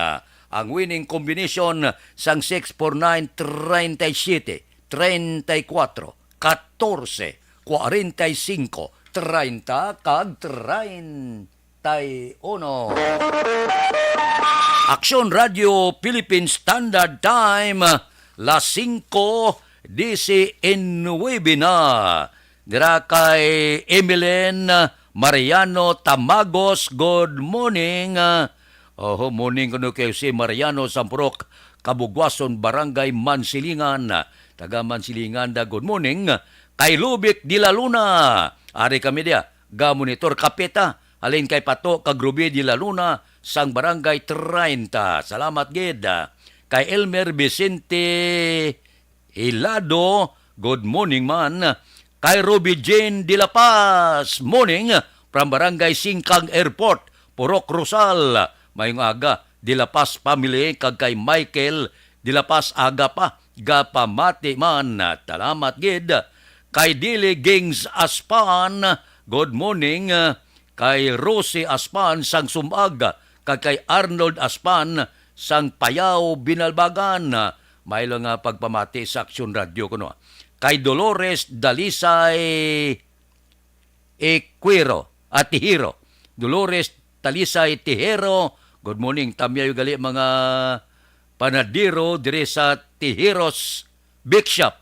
Speaker 9: Ang winning combination sang 649, 37, 34, 14, 45, 30, kag 31. Aksyon Radio Philippine Standard Time, las 5:19 na. Dira kay Emilien Mariano Tamagos, good morning. Morning ko kayo si Mariano Sampurok Kabugwason, Barangay Mansilingan. Taga Mansilingan da, good morning. Kay Lubic de la Luna. Ari kami dia, ga monitor kapita. Alin kay Pato, Kagrubi de la Luna, sang Barangay 30. Salamat gid. Kay Elmer Vicente Hilado, good morning man. Kay Ruby Jane de la Paz, morning. From Barangay Singkang Airport, Purok Rosal. Mayong aga, de la Paz family. Kag kay Michael de la Paz, aga pa. Gapamati man. Salamat gid. Kay Dili Gings Aspan, good morning. Kay Rosie Aspan, sang Sumag. Kag kay Arnold Aspan, sang Payaw Binalbagan. May lang nga pagpamati sa Aksyon Radio ko no. Kay Dolores Dalisay Equiro at Tihiro. Dolores Dalisay Tihiro. Good morning. Tamyayo gali mga panadiro dire sa Tihiros Big Shop.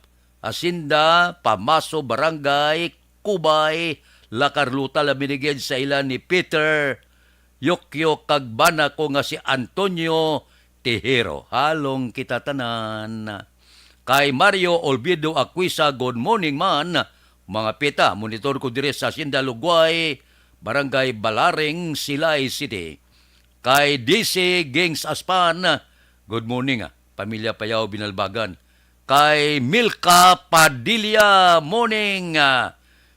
Speaker 9: Asinda, Pamaso, Barangay, Kubay, La Carlota, labinigyan sa ilan ni Peter Yokyo kagbana ko nga si Antonio Tihero. Halong kita tanan. Kay Mario Olvido Aquisa, good morning man. Mga pita, monitor ko dire sa Sinda Lugway, Barangay Balaring, Silay City. Kay DC Gings Aspan, good morning Pamilya Payaw Binalbagan. Kay Milka Padilla, morning.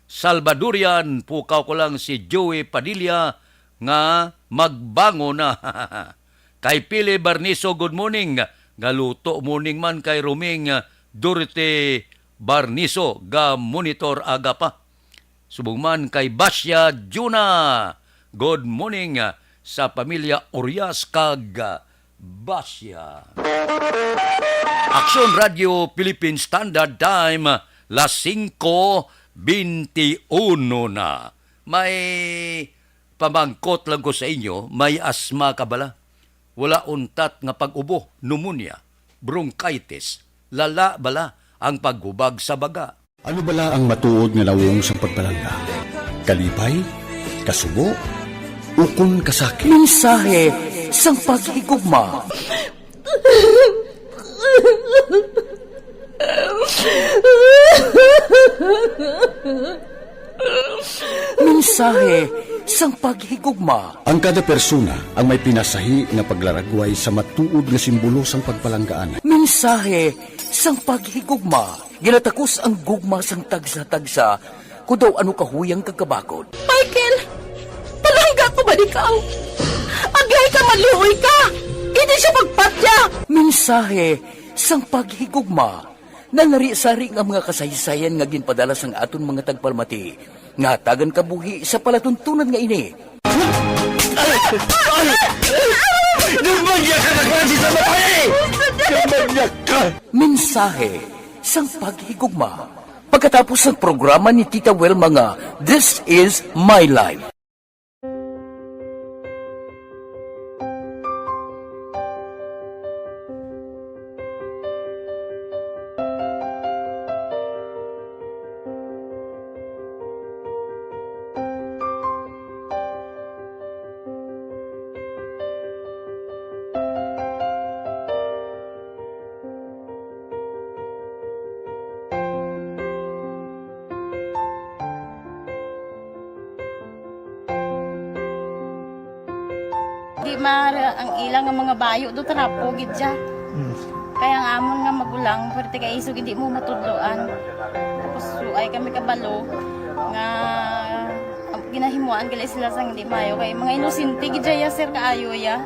Speaker 9: Salvadorian, pukaw ko lang si Joey Padilla nga magbango na. Kay Pili Barniso, good morning. Galuto morning man kay Roming Dorite Barniso, ga monitor aga pa. Subong man kay Basya Juna, good morning sa pamilya Urias kag Basya. Aksyon Radio Philippine Standard Time, las 5:21 na. May pamangkot lang ko sa inyo, may asma ka bala? Wala untat nga pag-ubo, pneumonia, bronchitis, lala bala ang paghubag sa baga.
Speaker 12: Ano bala ang matuod nga lawong sa pagpalangga? Kalipay, kasubo, ukon kasakit.
Speaker 2: Mensahe sang paghigugma. Mensahe sang paghigugma.
Speaker 12: Ang kada persona ang may pinasahi nga paglaragway sa matuod nga simbolo sang pagpalanggaan.
Speaker 2: Mensahe sang paghigugma. Ginatakos ang gugma sang tagsa-tagsa kung daw ano kahuyang kagkabakod.
Speaker 1: Michael! Palangga ko ba ikaw? Agay ka, maluoy ka! Hindi siya pagpatya!
Speaker 2: Mensahe sang paghigugma. Nanari-sari nga mga kasaysayan nga ginpadala sang aton mga tagpalmati. Nga tagan kabuhi sa palatuntunan nga ini.
Speaker 1: Lumagyak ka na klase sa babae! Lumagyak ka!
Speaker 2: Mensahe sang paghigugma. Pagkatapos ng programa ni Tita Welma nga, This is My Life.
Speaker 3: Di mara ang ilang nga mga bayo do trapo gid siya. Kaya nga amon nga magulang pwerte kay isog hindi mo matudloan. Tapos ay kami kabalo nga ginahimuan gali sila sang hindi mayo kay mga inosente gid ya sir kaayo ya.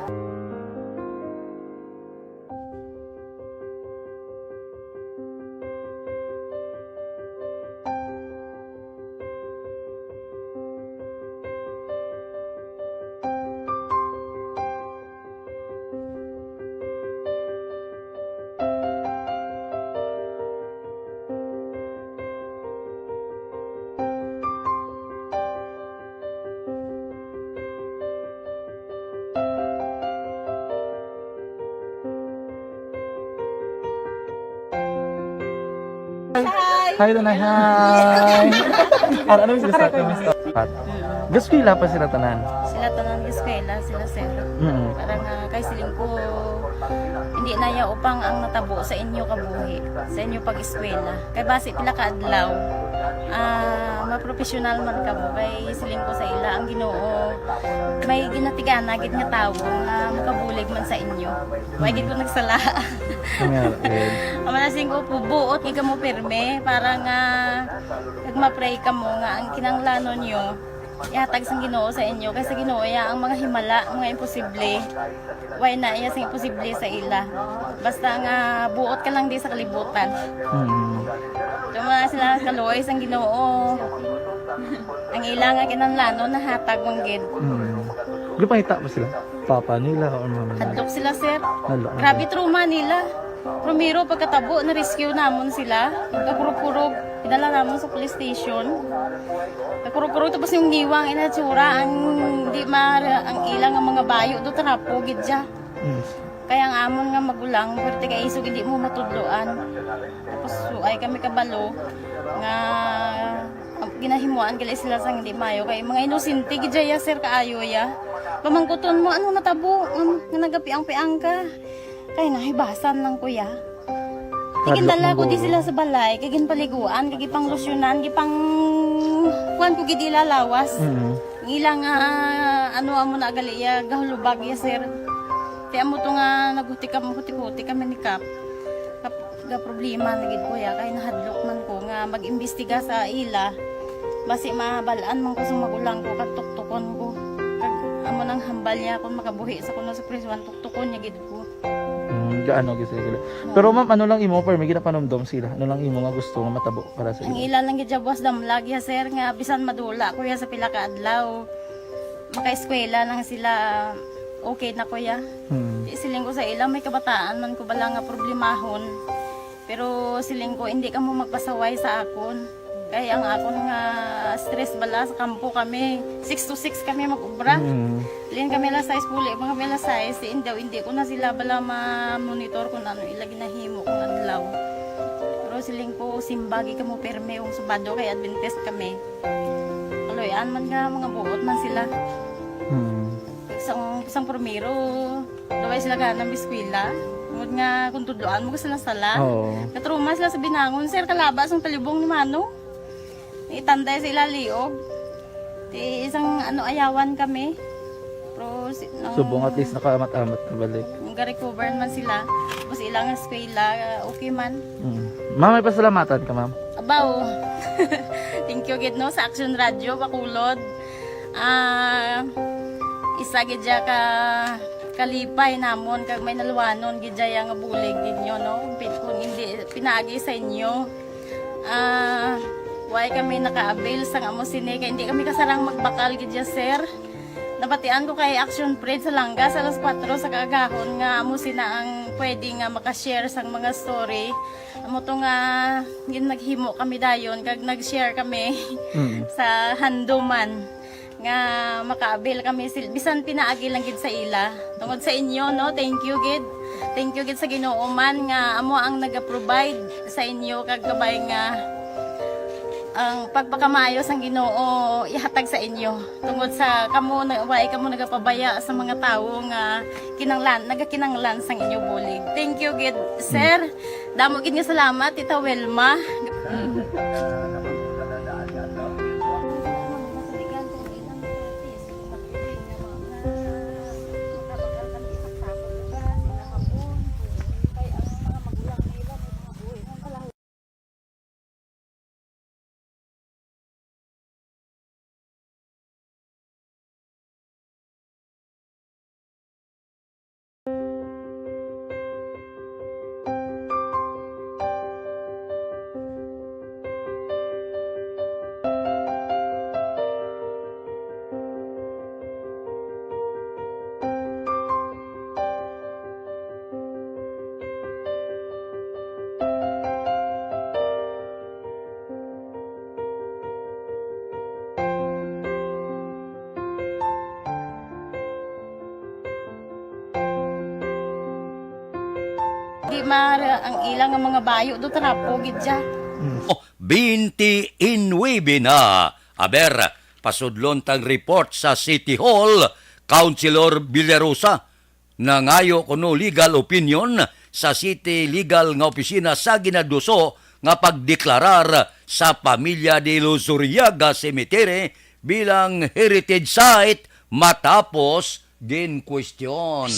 Speaker 13: Hi, Tanay. Hi. Ano yung gusto natin? Gusto ko pa sila tanan.
Speaker 3: Sila tanan eskwela sila sir. Parang kay siling ko hindi na ya upang ang natabo sa inyo kabuhi, sa inyo pag-eskwela. Kay base pila ka adlaw, maprofessional man ka mo, kay siling ko sa ila ang Ginoo. May ginatigana gid nga tawo nga makabulig man sa inyo. Way gid ko nagsala. Amanasing ko po buot gid ka mo pirme para nga kag ma-pray ka mo nga ang kinanglanon nyo ihatag sang Ginoo sa inyo kay sa Ginoo ya ang mga himala, mga imposible. Way na iya sang imposible sa ila. Basta nga buot ka lang di sa kalibutan. Tuma sila kaluoy sang Ginoo. Ang ila nga kinanglanon nahatag mong gid.
Speaker 13: Di pa hita ba sila? Papa nila o mama nila?
Speaker 3: Hadlok sila, sir.
Speaker 13: Hadlok.
Speaker 3: Grabe trauma nila. Primero, pagkatabo, na-rescue namon sila. Kakurog-kurog, pinala namon sa police station. Kakurog-kurog, tapos yung giwang inatsura, ang ilang ang mga bayo, do tarapo, gidya. Kaya ang amon nga magulang, pwerte ka isog, hindi mo matudloan. Tapos, ay kami kabalo, nga ginahimuan gali sila sang hindi mayo. Kaya mga inosente, gidya ya, sir, kaayo ya. Pamangkuton mo, ano natabo, nga nagapiang-piang ka. Kaya nahibasan lang kuya. Kagindala ko di sila sa balay, kagin paliguan, kagipang losyunan, gipang kuan ko gidi lalawas. Ilang ano amo na gali ya gahulubag ya sir. Kaya mo to nga naghuti kami ni Kap. Ga problema na gid kuya kay nahadlok man ko nga mag-imbestiga sa ila. Basi mabalaan man ko sa magulang ko kag tuktukon ko. Kag amo nang hambal niya kung makabuhi sa kuno sa prison tuktukon niya gid ko.
Speaker 13: Gaano gid sila. Pero ma'am, ano lang imo per may ginapanomdom sila? Ano lang imo nga gusto nga matabo para sa
Speaker 3: Ang
Speaker 13: imo?
Speaker 3: ila lang gid jabwas damlag ya sir nga bisan madula kuya sa pila ka adlaw. Maka-eskwela nang sila okay na kuya. Siling ko sa ila may kabataan man ko bala nga problemahon. Pero siling ko hindi ka mo magpasaway sa akon. Kaya ang akon nga stress bala sa kampo kami. 6 to 6 kami mag-ubra. Lin kami la size puli, mga kami la size. Hindi ko na sila bala ma-monitor kung ano ila ginahimo kung adlaw. Pero siling ko simbagi ka mo perme yung subado kay Adventist kami. Kaloyan man nga mga buot man sila. Isang primero, daway sila ka ng biskwila. Tungod nga kung tudloan mo sila sala. Katruma sila sa binangon. Sir, kalabas ang talibong ni Mano. Itanday sila liog. Isang ayawan kami. Pero
Speaker 13: Subong at least nakaamat-amat na balik.
Speaker 3: Ga-recover man sila. Tapos ilang eskwela, okay man.
Speaker 13: Ma'am, may pasalamatan ka ma'am?
Speaker 3: Abaw. Thank you gid no sa Action Radio Bacolod. Isa gid ka kalipay namon kag may naluwanon gid nga bulig ninyo no. Kung hindi pinaagi sa inyo. Why kami naka-avail sa amo sine kay hindi kami kasarang magbakal gid sir. Nabatian ko kay Action Fred sa Langga sa alas 4 sa kaagahon nga amo sina ang pwede nga maka-share sang mga story. Amo to nga gin naghimo kami dayon kag nag-share kami sa handuman nga maka-avail kami bisan pinaagi lang gid sa ila. Tungod sa inyo no, thank you gid. Thank you gid sa Ginoo man nga amo ang naga-provide sa inyo kag kabay nga ang pagpakamayos ang Ginoo ihatag sa inyo tungod sa kamo nagapabaya sa mga tawo nga nagakinanglan sang inyo bulig. Thank you gid sir. Damo gid nga salamat Tita Welma. Di ang ilang mga bayo do tarapo gidya.
Speaker 9: 29 na. Aber, pasudlon tang report sa City Hall, Councilor Villarosa. nangayo kuno legal opinion sa City Legal nga opisina sa Ginaduso nga pagdeklarar sa Pamilya de Luzuriaga Cemetery bilang heritage site matapos din question.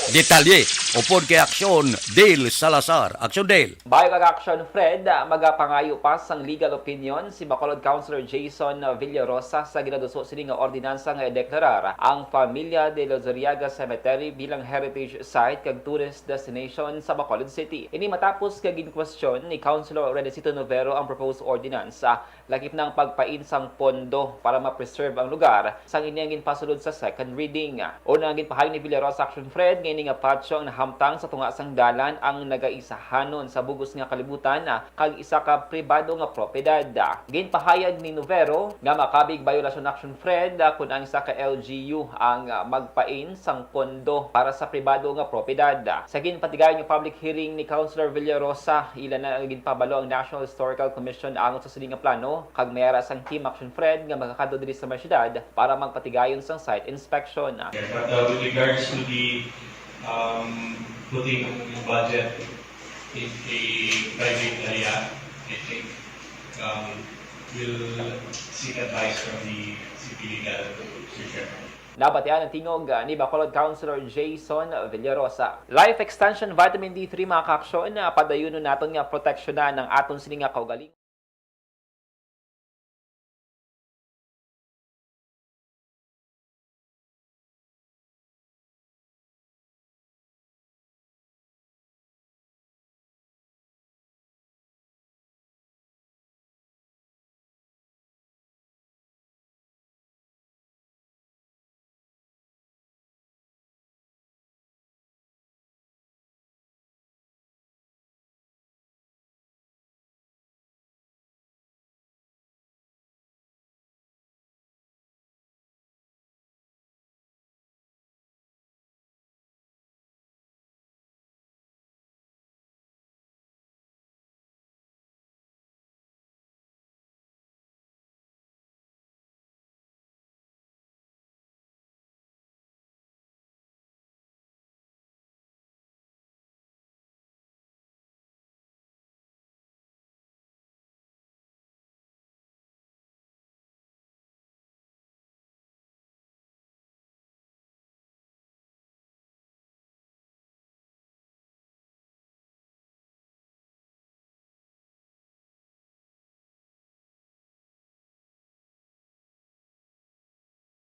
Speaker 9: Detalye, upod kay Aksyon Dale Salazar. Aksyon Dale.
Speaker 20: Bayo kag Action Fred, magapangayo pa sang legal opinion si Bacolod Councilor Jason Villarosa sa ginaduso sini nga ordinansa nga ideklarar ang Familia de Luzuriaga Cemetery bilang heritage site kag tourist destination sa Bacolod City. Ini matapos kag in-question ni Councilor Renecito Novero ang proposed ordinance lakip ng pagpain sang pondo para ma-preserve ang lugar sang inyang pasulod sa second reading. Una ang ginpahay ni Villarosa Action Fred ngayon nga patso ang nahamtang sa tunga sang dalan ang nagaisahanon sa bugos nga kalibutan kag isa ka pribado nga propiedad. Ginpahayag ni Novero nga makabig violation action Fred kung ang isa ka LGU ang magpain sang pondo para sa pribado nga propiedad. Sa ginpatigayon yung public hearing ni Councilor Villarosa, ilan na ginpabalo ang National Historical Commission angot sa sining nga plano kag mayara sang team action Fred nga magakado diri sa mga syudad para magpatigayon sang site inspection.
Speaker 8: But with regards to the putting budget in a private area, I think we'll seek advice from the city legal section.
Speaker 20: Nabatian ang tingog ni Bacolod Councilor Jason Villarosa. Life Extension Vitamin D3 mga kaaksyon, padayunon naton nga proteksyonan ng aton sini nga kaugaling.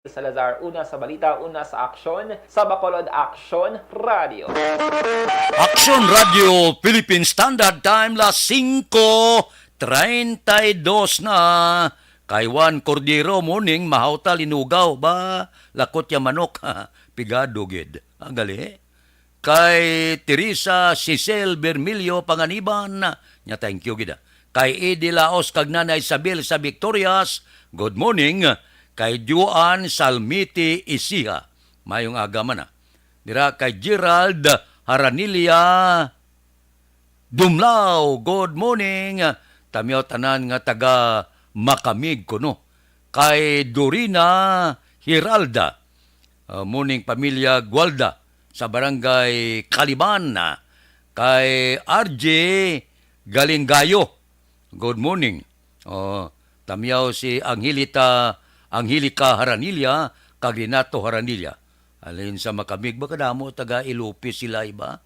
Speaker 20: Salazar, una sa balita, una sa aksyon, sa Bacolod Action Radio.
Speaker 9: Action Radio Philippine Standard Time la 5:32 na. Kay Juan Cordero morning mahawta linugaw ba lakot ya manok pigado gid. Ang gali. Kay Teresa Cicel Bermilio Panganiban nya thank you gid. Kay Edi Laos kag Nanay Isabel sa Victorias, good morning. Kay Juan Salmiti Isiha, mayong agaman na. Dira kay Gerald Haranilia Dumlao, good morning. Tamiyaw tanan nga taga Makamig kuno. Kay Dorina Hiralda, morning pamilya Gualda sa barangay Kaliban. Kay RJ Galingayo, good morning. Tamiyaw si Angelika Haranilia, kag Renato Haranilia. Alin sa Makamig, baka damo taga Ilope sila iba?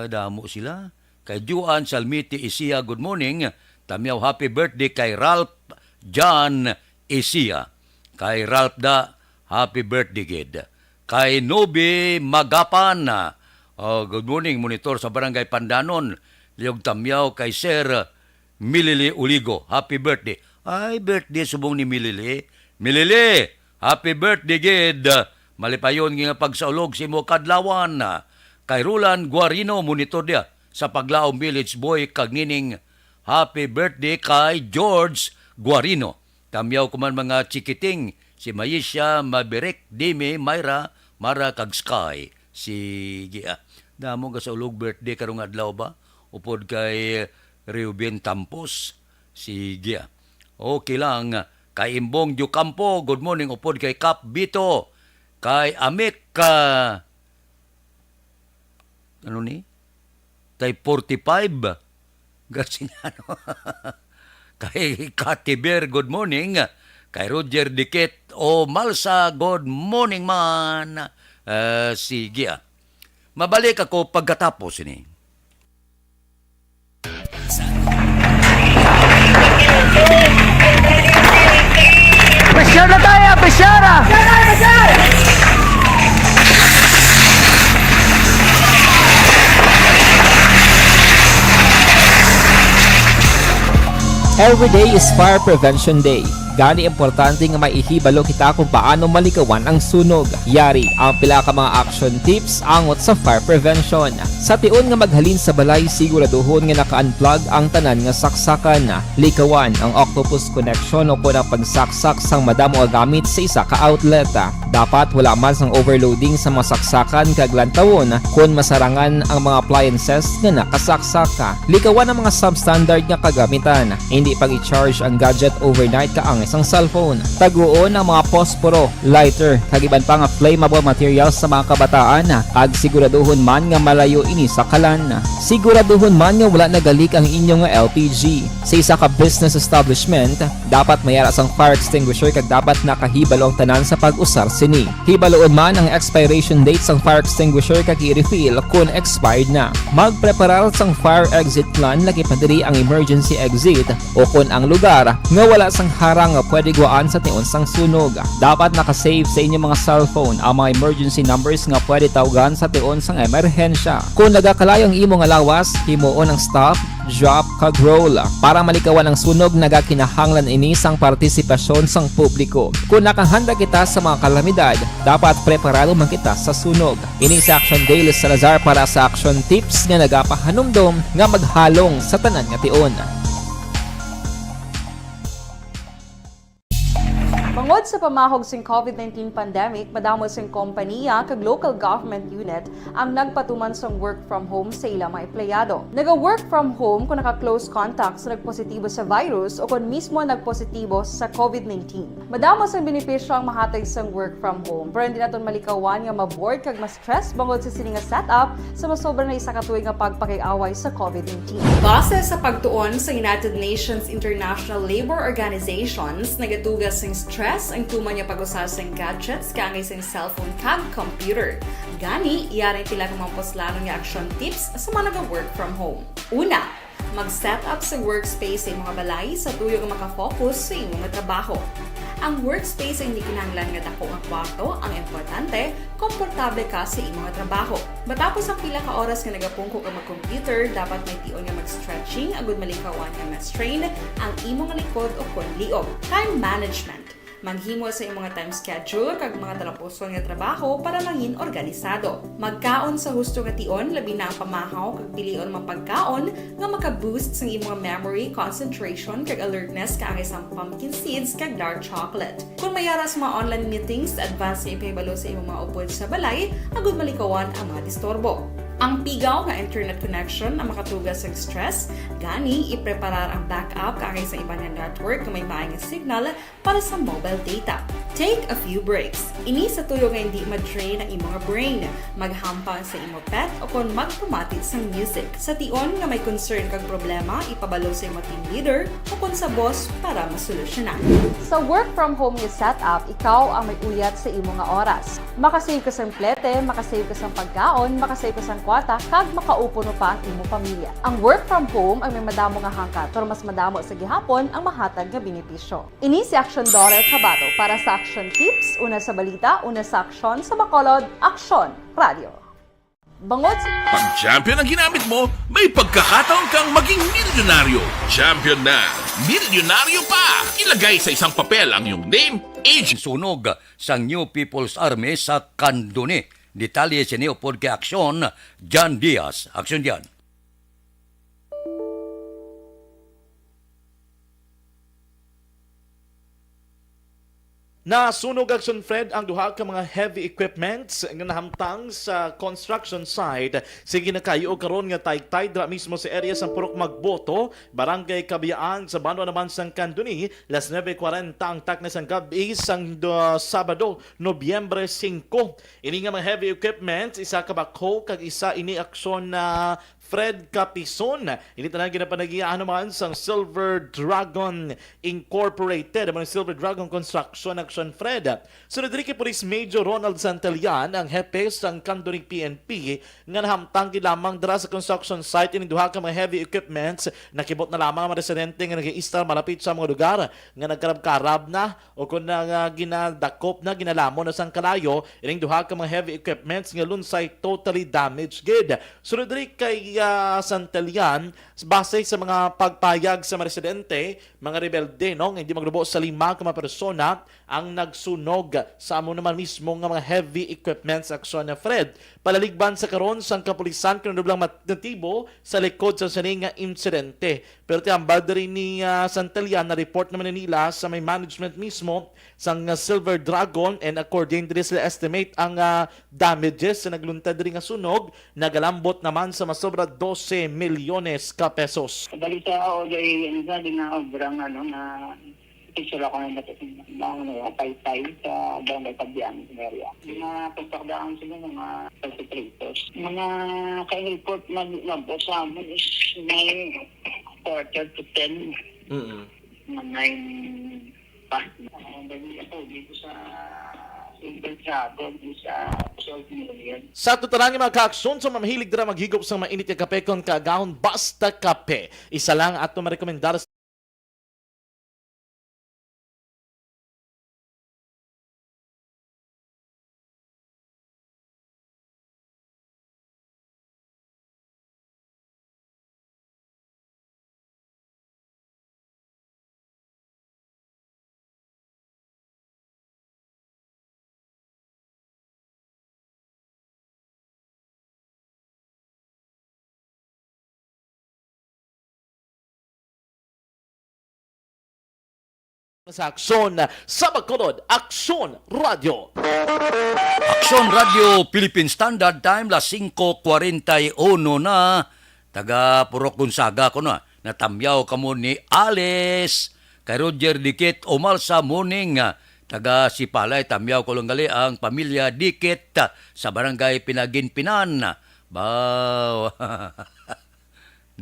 Speaker 9: Damo sila. Kay Juan Salmiti Isia, good morning. Tamiyaw happy birthday kay Ralph John Isia. Kay Ralph da, happy birthday gid. Kay Nobe Magapan, good morning, monitor sa barangay Pandanon. Liog tamiyaw kay Sir Milili Uligo, happy birthday. Ay, birthday subong ni Milili. Milili, happy birthday gid. Malipayon nga pagsaulog si mo kadlawan. Kay Roland Guarino, monitor dia sa Paglaom Village Boy kag nining happy birthday kay George Guarino. Tamyaw kuman mga chikiting si Maisha, Mabirek, Dime, Myra, Mara kag Sky. Sige. Damo ka sa ulog birthday karong adlaw ba? Upod kay Reuben Tampos. Sige. Okay lang. Kay Imbong Diocampo, good morning. Upod kay Cap Bito. Kay amik ka ano ni? Tay 45. Garciano. Kay Katiber, good morning. Kay Roger Diket o Malsa, good morning man. Sige. Mabalik ako pagkatapos ini.
Speaker 14: Presyar na tayo! Presyar!
Speaker 15: Every day is Fire Prevention Day. Gani importante nga maihibalo kita kung paano malikawan ang sunog. Yari ang pila ka mga action tips angot sa fire prevention. Sa tion nga maghalin sa balay, siguraduhon nga naka-unplug ang tanan nga saksakan. Likawan ang octopus connection o ang pagsaksak sang madamo nga gamit sa isa ka outlet. Dapat wala man sang overloading sa mga saksakan kag lantawon kung masarangan ang mga appliances nga nakasaksaka. Likawan ang mga substandard nga kagamitan. Hindi pag i-charge ang gadget overnight kaang isang cellphone. Taguon ang mga posporo, lighter, kag iban pa nga flammable materials sa mga kabataan. Kag siguraduhon man nga malayo ini sa kalan. Siguraduhon man nga wala nagalik ang inyong LPG. Sa isa ka business establishment, dapat mayara sang fire extinguisher kag dapat nakahibalo ang tanan sa pag-usar sini. Hibaloon man ang expiration date sang fire extinguisher kag i-refill kung expired na. Magpreparar sang fire exit plan lagi pa diri ang emergency exit o kung ang lugar nga wala sang harang nga pwede guaan sa tion sang sunog. Dapat nakasave sa inyong mga cellphone ang mga emergency numbers nga pwede tawagan sa tion sang emerhensya. Kung nagakalayo ang imong lawas, himuon ang stop, drop, kag roll. Para malikawan ang sunog, nagakinahanglan ini sang partisipasyon sang publiko. Kung nakahanda kita sa mga kalamidad, dapat preparado man kita sa sunog. Ini sa Action Daily Salazar para sa action tips nga nagapahanumdom nga maghalong sa tanan nga tion.
Speaker 16: Bangod sa pamahog sing COVID-19 pandemic, madamo sing kompanya kag local government unit ang nagpatuman sang work from home sa ilang mga empleyado. Naga-work from home kung naka-close contact sa nagpositibo sa virus o kung mismo nagpositibo sa COVID-19. Madamo sang benepisyo ang mahatag sang work from home, pero hindi naton malikawan nga ma-bored kag ma-stress bangod sa sini nga setup sa masobra na isa ka tuig nga pagpakiaway sa COVID-19. Base sa pagtuon sa United Nations International Labor Organizations, nagatugas sing stress ang tuman niya pag-usar sa gadgets kaangay sa cellphone kag computer. Gani, iyaray pila ng mga poslanong nga action tips sa mga nag-work from home. Una, mag-set up sa workspace sa mga balay sa tuyo nga makafocus sa inyong trabaho. Ang workspace ay hindi kinahanglan nga dako nga kwarto, ang importante, komportable ka sa imong trabaho. Matapos ang pila ka oras nga nagapungko ka mag-computer, dapat may tion nga mag-stretching agud malikawan nga ma-strain ang imong likod o kon liog. Time management. Manghimo sa imong time schedule kag mga talapuson nga trabaho para mangin organisado. Magkaon sa husto nga tion, labi na ang pamahaw kag pilion mapagkaon nga maka-boost sa imong memory, concentration kag alertness kaangay sa pumpkin seeds kag dark chocolate. Kung mayara sa mga online meetings, advance sa ipahibalo sa imong mga upod sa balay, agud malikawan ang mga disturbo. Ang pigaw nga internet connection ang makatugas sa stress, gani ipreparar ang backup kaangay sa ibang network kung may maayong signal para sa mobile data. Take a few breaks. Ini sa tuyo nga hindi ma-drain ang imong brain, maghampang sa imong pet o kung magpumati sa music. Sa tion nga may concern kag problema, ipabalo sa imong team leader o kung sa boss para masolusyonan. Sa work from home nga setup, ikaw ang may uyat sa imong nga oras. Makasave ka sa plete, makasave ka sa pagkaon, makasave ka sa kwata, kag makaupo no pa ang imong pamilya. Ang work from home ay may madamo nga hangkat, pero mas madamo sa gihapon ang mahatag nga benepisyo. Ini si Action Dorel Cabato para sa Action Tips, una sa balita, una sa aksyon, sa Bacolod, Aksyon Radio. Bangod sa...
Speaker 17: Pag champion ang ginamit mo, may pagkakataon kang maging milyonaryo. Champion na, milyonaryo pa! Ilagay sa isang papel ang iyong name, age.
Speaker 9: Sunog sa New People's Army sa Candone. Detalye sa niyo pod kay Aksyon, John Diaz. Aksyon John.
Speaker 6: Nasunog Action Fred ang duha ka mga heavy equipments nga nahamtang sa construction site. Sige na kayo karon nga taytay dra mismo sa area sa Purok Magboto, Barangay Kabiyaan sa bando naman sang Kanduni, las 9:40 ang takna sang gabi sang Sabado, Nobyembre 5. Ini nga mga heavy equipments, isa ka bakho kag isa ini aksyon na Fred Capison. Ini tanang ginapanagiaan naman sang Silver Dragon Incorporated, ang Silver Dragon Construction Action Fred. Sunod rin kay Police Major Ronald Santelian, ang hepe sang Kanduring PNP, nga nahamtang lamang dara sa construction site ini duha ka mga heavy equipments. Nakibot na lamang ang mga residente nga nag-i-install malapit sa mga lugar nga nagkarab-karab na o kung na ginadakop na ginalamo na sang kalayo, ining duha ka mga heavy equipments nga lunsay totally damaged gid. Sunod rin kay Santelian, base sa mga pagpayag sa mga residente, mga rebelde, hindi maglubo sa 5 ka mga persona ang nagsunog sa amo naman mismo nga mga heavy equipments aksyon na Fred. Palaligban sa karon sang kapulisan kung nublang natibo sa likod sa sini nga insidente. Pero tiambal rin ni Santelian na report naman nila sa may management mismo sang Silver Dragon, and according to this estimate ang damages sa nagluntad rin nga sunog nagalambot naman sa masobra 12 milyones ka pesos.
Speaker 5: Balita ako dahil din na obrang na picture ako ng pay-pay sa Barangay Kabiyaan area. Mga pagpagdaan sila ng mga perpetrators. Mga ka-report na sa amin is 9:45 to 10. Mga 9 pa. Dahil ako dito sa
Speaker 6: sa tutarang mga kaaksyon sa mamahilig dira maghigop sa mainit nga kape kon kagahon basta kape. Isa lang ato marekomendar sa Aksyon sa Bacolod, Aksyon Radio.
Speaker 9: Aksyon Radio Philippine Standard Time la 5:41 na. Taga Purok Gonzaga ko na. Natamyaw kamo ni Alice kay Roger Dikit Umalsa Morning. Taga Sipalay tamyaw ko lang gali ang pamilya Dikit sa Barangay Pinaginpinan. Baw.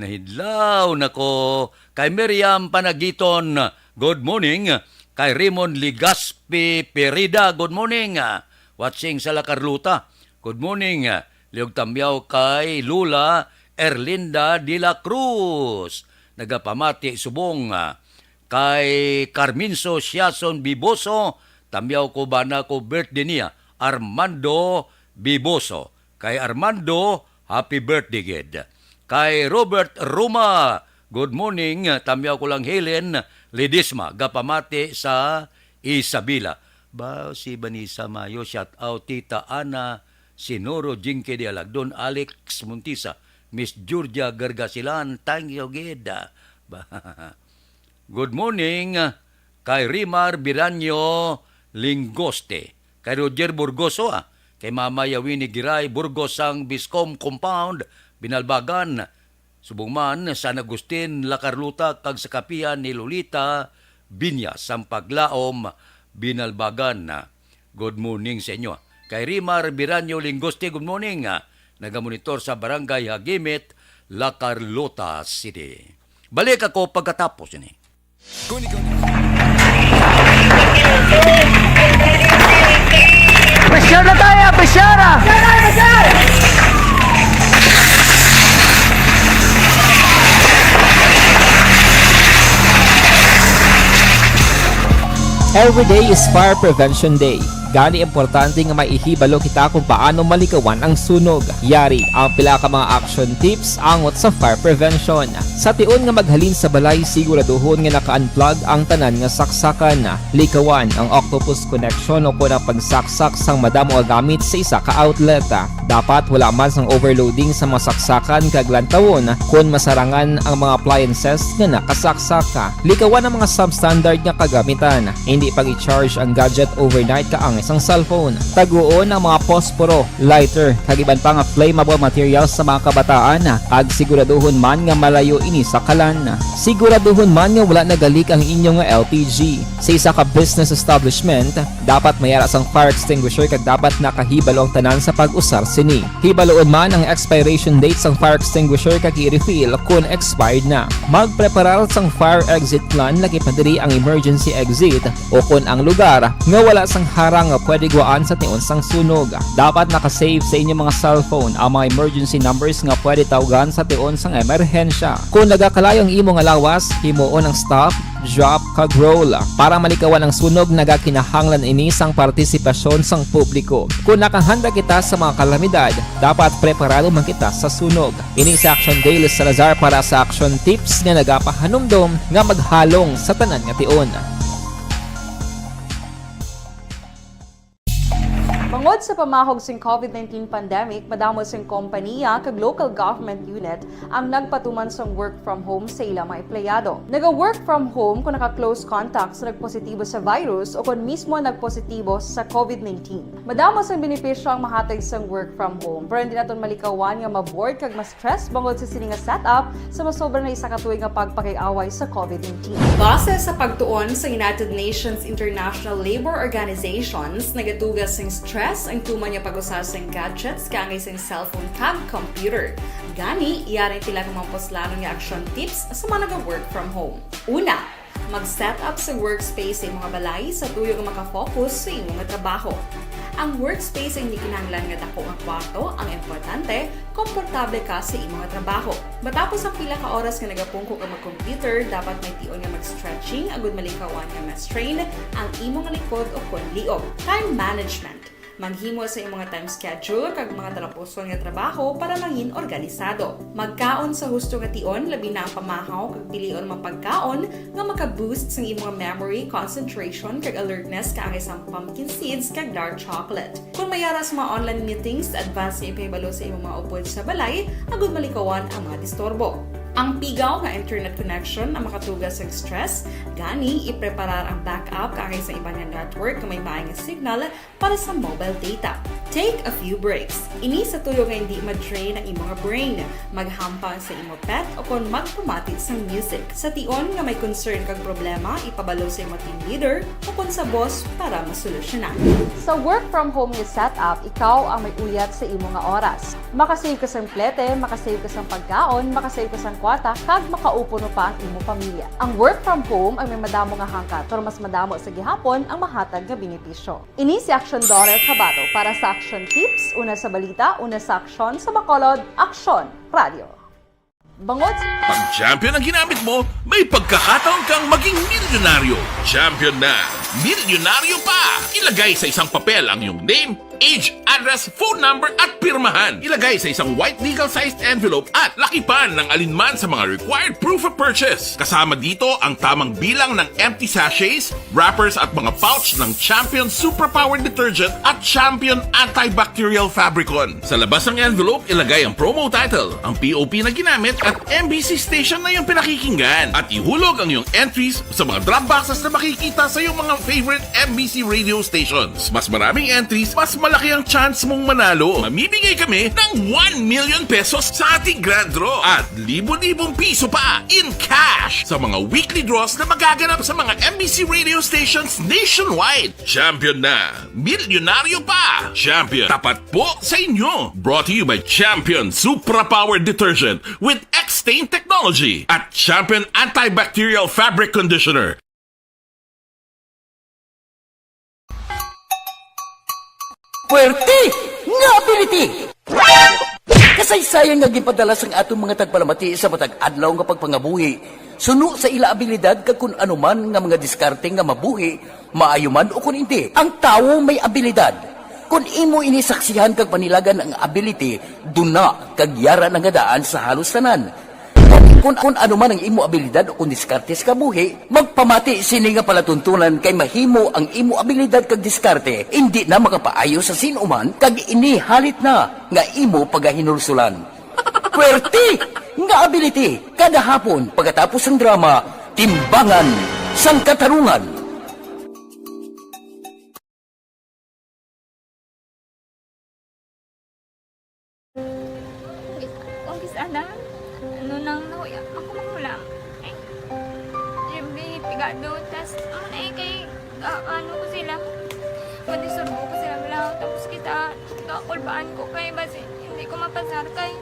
Speaker 9: Nahidlaw nako kay Miriam Panagiton. Good morning. Kay Raymond Ligaspi Perida. Good morning. Watching sa La Carlota. Good morning. Liog tamyaw kay Lula Erlinda de la Cruz. Nagapamati subong. Kay Carminso Siason Biboso. Tamyaw ko ba na ko birthday niya. Armando Biboso. Kay Armando, happy birthday gid. Kay Robert Roma. Good morning. Tamyaw ko lang Helen Ledisma, gapamati sa Isabela. Ba, si Vanessa Mayo, shout out Tita Ana, Sinoro Jinke de Alagdon, Alex Muntisa, Miss Georgia Gargasilan, thank you, Geda. Good morning, kay Rimar Biranyo Lingoste, kay Roger Burgoso, kay Mama Yawini Giray Burgos ang Biscom Compound, Binalbagan, subong man San Agustin, La Carlota, kag sa kapihan ni Lolita Binyas, ang Paglaom, Binalbagan. Good morning sa inyo. Kay Rimar Biranyo Lingoste, good morning. Nagamonitor sa Barangay Hagimit, La Carlota City. Balik ako pagkatapos ini.
Speaker 14: Pressure na tayo! Pressure!
Speaker 15: Every day is Fire Prevention Day. Gani importante nga maihibalo kita kung paano malikawan ang sunog. Yari ang pila ka mga action tips angot sa fire prevention. Sa tion nga maghalin sa balay, siguraduhon nga naka-unplug ang tanan nga saksakan. Likawan ang octopus connection o kung ang pagsaksak sang madamo gamit sa isa ka outlet. Dapat wala man sang overloading sa masaksakan kag lantawon kung masarangan ang mga appliances nga nakasaksaka. Likawan ang mga substandard nga kagamitan. Hindi pag i-charge ang gadget overnight kaang isang cellphone. Taguon ang mga posporo, lighter, kag iban pa nga flammable materials sa mga kabataan ag siguraduhon man nga malayo ini sa kalan. Siguraduhon man nga wala nagalik ang inyong LPG. Sa isa ka business establishment, dapat mayara sang fire extinguisher kag dapat nakahibalo ang tanan sa pag-usar sini. Hibaloon man ang expiration date sang fire extinguisher kag i-refill kung expired na. Magpreparar sang fire exit plan lagi pa diri ang emergency exit o kung ang lugar nga wala sang harang nga pwede guaan sa tiun sang sunog. Dapat nakasave sa inyong mga cellphone ang mga emergency numbers nga pwede tawagan sa tiun sang emerhensya. Kung nagakalayo ang imong alawas, himuon ang stop, drop kag roll para malikawan ang sunog. Nagakinahanglan ini sang partisipasyon sang publiko. Kung nakahanda kita sa mga kalamidad, dapat preparado man kita sa sunog. Ini sa Action Daily Salazar para sa Action Tips nga nagapahanumdom nga maghalong sa tanan nga tion.
Speaker 16: Bangod sa pamahog sing COVID-19 pandemic, madamo sing kompanya kag local government unit ang nagpatuman sang work from home sa ilang mga empleyado. Naga-work from home kung naka-close contacts na nagpositibo sa virus o kung mismo nagpositibo sa COVID-19. Madamo sang benepisyo ang mahatag sang work from home, pero hindi naton malikawan nga ma-bored kag ma-stress bangod sa sini nga setup sa masobra na isa ka tuig nga pagpakiaway sa COVID-19. Base sa pagtuon sa United Nations International Labour Organizations, nagatugas sing stress ang tuman niya pag-usar sa gadgets kangay sa cellphone kag computer. Gani, iyaring tila ng mga poslanong nga action tips sa mga nag-work from home. Una, mag-set up sa workspace sa mga balay sa tuyo nga makafocus sa inyong trabaho. Ang workspace ay hindi kinahanglan nga dako ang kwarto, ang importante, komportable ka sa imong trabaho. Matapos ang pila ka oras nga nagapungko ka mag-computer, dapat may tion nga mag-stretching agud malikawan nga ma-strain ang imong likod o kon liog. Time management. Maghimo sa imong time schedule kag mga talapuson nga trabaho para mangin organisado. Magkaon sa husto nga tion, labi na ang pamahaw kag pilion mga pagkaon nga maka-boost sa imong memory, concentration kag alertness kaangay sang pumpkin seeds kag dark chocolate. Kung mayaras mga online meetings, advance nga ipahibalo sa imong mga upod sa balay, agud malikawan ang mga disturbo. Ang pigaw nga internet connection ang makatugas sa stress, gani ipreparar ang backup kaangay sa ibang network nga may maayong signal para sa mobile data. Take a few breaks. Ini sa tuyo nga hindi ma-drain ang imong brain, maghampang sa imong pet o kon magpumatid sa music. Sa tion nga may concern kag problema, ipabalo sa imong team leader o kon sa boss para masolusyonan. Sa work from home nga setup, ikaw ang may uyat sa imong nga oras. Makasave ka sa plete, makasave ka sa pagkaon, makasave ka sa kwata, kag makaupo no pa ang imong pamilya. Ang work from home ay may madamo nga hangkat, pero mas madamo sa gihapon ang mahatag nga benepisyo. Ini si Action Dorel Cabato para sa Action Tips, una sa balita, una sa aksyon, sa Bacolod, Action Radio. Bangod
Speaker 17: Pag champion ang ginamit mo, may pagkakataon kang maging milyonaryo. Champion na, milyonaryo pa! Ilagay sa isang papel ang iyong name, age, address, phone number at pirmahan. Ilagay sa isang white legal-sized envelope at lakipan ng alinman sa mga required proof of purchase. Kasama dito ang tamang bilang ng empty sachets, wrappers at mga pouch ng Champion Superpower Detergent at Champion Antibacterial Fabricon. Sa labas ng envelope, ilagay ang promo title, ang POP na ginamit at MBC station na yung pinakikinggan. At ihulog ang iyong entries sa mga drop boxes na makikita sa iyong mga favorite MBC radio stations. Mas maraming entries, mas malaki ang chance mong manalo. Mamibigay kami ng 1 million pesos sa ating grand draw at libo-libong piso pa in cash sa mga weekly draws na magaganap sa mga MBC radio stations nationwide. Champion na, milyonaryo pa! Champion, tapat po sa inyo. Brought to you by Champion Superpower Detergent with X-Stain Technology at Champion Antibacterial Fabric Conditioner.
Speaker 2: Puwerte nga ability! Kasaysayan nga gipadala sang atong mga tagpalamati sa matag adlaw nga pagpangabuhi. Suno sa ila abilidad kag kun anuman nga mga diskarte nga mabuhi, maayo man o kun hindi. Ang tawo may abilidad. Kung imo inisaksihan kag panilagan ang ability, duna kag yara nga daan sa halos tanan. kung ano man ang imo abilidad o kung diskarte sa kabuhi, magpamati sini nga palatuntunan kay mahimo ang imo abilidad kag diskarte, hindi na makapaayo sa sinuman kag ini halit na nga imo pagahinulsulan. Pwerte nga ability kada hapon pagkatapos ng drama, Timbangan sang Katarungan.
Speaker 4: Kung sana, ano nang nahuya, ako makulang. Eh, siyempre, pigado, tas, kay, ano ko sila, madisurbo ko sila lang, tapos kita, kakulbaan ko kay, basi, hindi ko mapasar kay.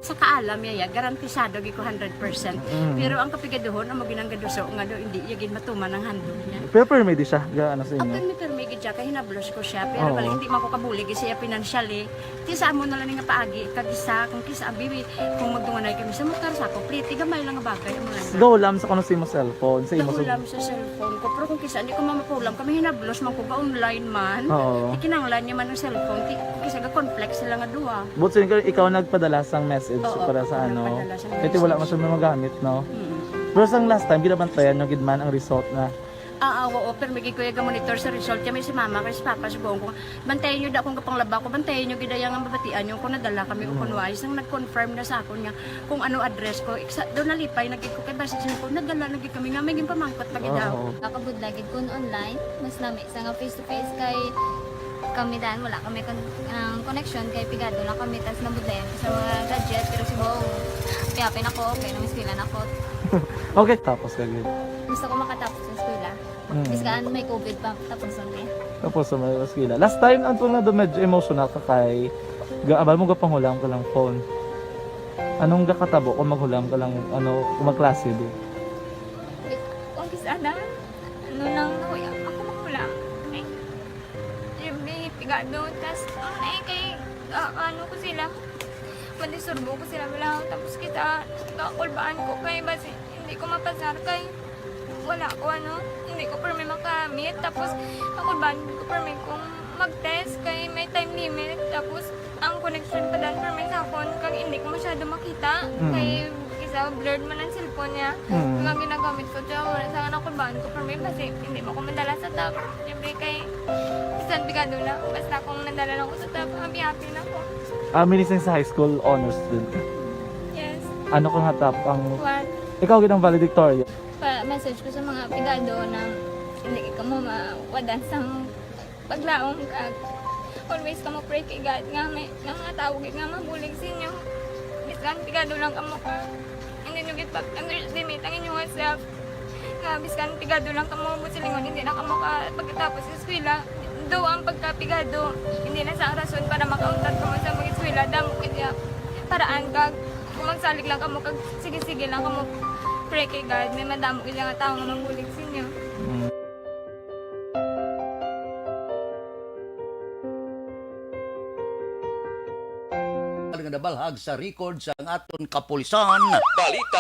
Speaker 18: Sa kaalam yaya, garantisado gi ko 100%. Pero ang kapigaduhon, ang maginanggaduso, nga do, hindi yagin matuman ang handog niya.
Speaker 13: Pero permi di siya, gaano sa inyo?
Speaker 18: Apan mi permigid siya, kaya hinablos ko siya. Pero bali, hindi man ko kabulig siya financially. Tisa mo na lang nga paagi, kagisa, kung kisa abiwi, kung magdunganay kami sa motor sa ko, pliti, gamay lang nga bagay.
Speaker 13: Gawlam sa kano sa imo cellphone, sa imo
Speaker 18: Gawlam sa cellphone ko, pero kung kisa, hindi ko mamapulam, kami hinablos man ko ba online man.
Speaker 13: Oo.
Speaker 18: Ikinanglan niya man ang cellphone, kisa ga complex sila nga duwa.
Speaker 13: But so, ikaw nagpadala sang message para sa ano, kasi wala mo siya magamit, no? Pero sang last time, binabantayan nyo gidman ang result na
Speaker 18: Oo, pero may kuya ga monitor sa result niya, may si mama, kay si papa, si buong ko. Bantayan nyo da akong kapanglaba ko, bantayan nyo gidayang ang babatian nyo kung nadala kami o kung wais. Nang nag-confirm na sa ako niya kung ano address ko. Doon nalipay, naging ko kay basit siya ko, nadala naging kami nga, may pamangkot pa gidaw.
Speaker 4: Nakabudlagid ko online, mas nami sa nga face-to-face kay kami dahil wala kami connection kay pigado lang kami tas nabudlayan sa mga gadget pero si Bong piyapin ako okay na miskilan ako.
Speaker 13: Okay, tapos kagid.
Speaker 4: Gusto ko makatapos sa eskwela. Biskaan may COVID pa tapos lang
Speaker 13: Tapos sa may eskwela. Last time antong na do medyo emotional ka kay gaabal mo gapanghulam ka lang phone. Anong gakatabo kung maghulam ka lang ano kung magklase di?
Speaker 4: Kung kisana ano nang nahuya ako maghulam. Pigado, tas kay ano ko sila madisurbo ko sila lang tapos kita kakulbaan ko kay basi hindi ko mapasar kay wala ko ano hindi ko permi makamit tapos kakulbaan ko permi kung mag-test kay may time limit tapos ang connection pa dan permi sa phone kag hindi ko masyado makita kay isa blurred man ang cellphone niya kaya ginagamit ko siya sa kakulbaan ko permi basi hindi mo ko madala sa tab siyempre kay isang bigado lang. Basta kung nadala lang ko sa top, happy na ako.
Speaker 13: Minising sa high school honors student ka?
Speaker 4: Yes.
Speaker 13: Ano kung hatap ang...
Speaker 4: What?
Speaker 13: Ikaw ginang valedictorian?
Speaker 4: Message ko sa mga pigado na hindi ka mo mawadan sa paglaong kag. Always ka mo pray kay God nga may mga tawag nga mabulig sa inyo. Biskan pigado lang ka mo ka. Hindi nyo git pag-underestimate ang inyong self. Nga biskan pigado lang ka mo busilingon hindi na ka mo ka pagkatapos sa eskwela. Do ang pagkapigado, hindi na sa rason para makauntat ko sa mga eskwela, damo kaya paraan kag kung magsalig lang ka mo kag sige-sige lang ka mo pray kay God, may madamo kaya nga tao nga mabulig sa inyo.
Speaker 9: Nga nabalhag sa record sa aton kapulisan.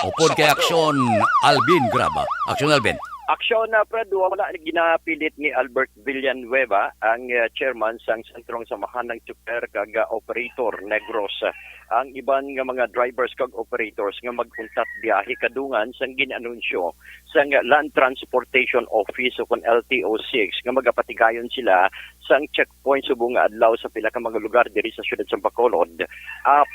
Speaker 9: Upod kay Aksyon Alvin Graba. Aksyon Alvin.
Speaker 19: Aksyon na Prado, wala ginapilit ni Albert Villanueva, ang chairman sa Sentrong Samahan ng Super kag Operator Negros ang iban nga mga drivers kag operators nga mag-untat biyahe kadungan sang ginanunsyo sang Land Transportation Office o kon LTO6 nga magapatigayon sila sang checkpoint subong nga adlaw sa pila ka mga lugar diri sa siyudad sa Bacolod.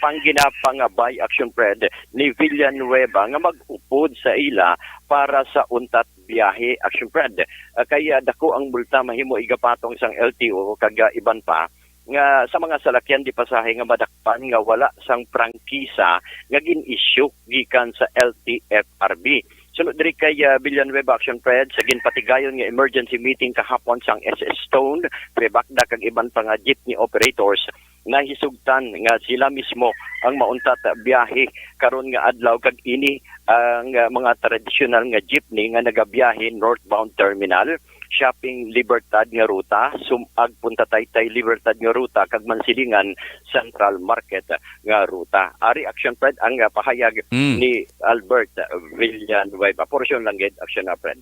Speaker 19: Panginapang by action pred ni Villanueva nga mag-upod sa ila para sa untat biyahe action pred. Kaya dako ang multa mahimo igapatong sang LTO kag iban pa nga sa mga salakyan di pasahe nga madakpan nga wala sang prangkisa nga gin-issue gikan sa LTFRB. Sunod diri kay Villanueva Action Pred sa ginpatigayon nga emergency meeting kahapon sang SS Stone, Prebakda kag iban pa nga jeepney operators nahisugtan nga sila mismo ang mauntat biyahe karon nga adlaw kag ini ang mga traditional nga jeepney nga nagabiyahe northbound terminal, Shopping Libertad nga ruta, Sumag Punta Taytay Libertad nga ruta kag Mansilingan Central Market nga ruta. Ari action pred ang pahayag ni Albert Villanueva. Portion lang gid action na pred.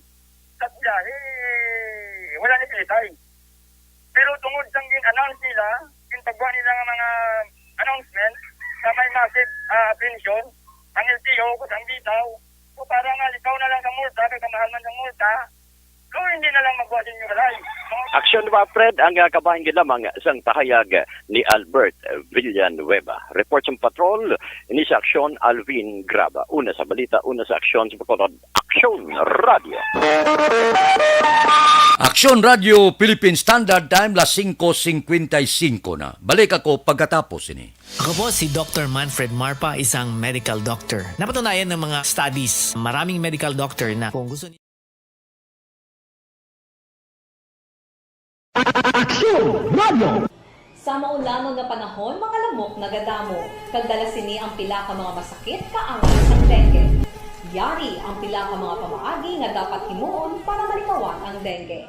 Speaker 7: Sa biyahe wala ni pilitay. Pero tungod sang gin-announce nila, pagwa nila nga mga announcement na may massive pension, ang LTO ko sang bitaw. So parang likaw na lang sa multa, kaya kamahal man ng multa, so hindi na lang magwa din yung balay.
Speaker 19: Action ba, Fred, ang kabahin lamang isang pahayag ni Albert Villanueva. Report sa patrol, ini sa Aksyon, Alvin Graba. Una sa balita, una sa Aksyon sa Bacolod. Aksyon Radio.
Speaker 9: Aksyon Radio Philippine Standard Time, las 5:55 na. Balik ako pagkatapos ini.
Speaker 10: Ako po si Dr. Manfred Marpa, isang medical doctor. Napatunayan ng mga studies, maraming medical doctor na kung gusto niyo
Speaker 15: Aksyon Radio! Sa maulamang nga panahon, mga lamok nagadamo. Kagdala sini ang pila ka mga masakit kaangat sa dengue. Yari ang pila ka mga pamaagi nga dapat himuon para malikawan ang dengue.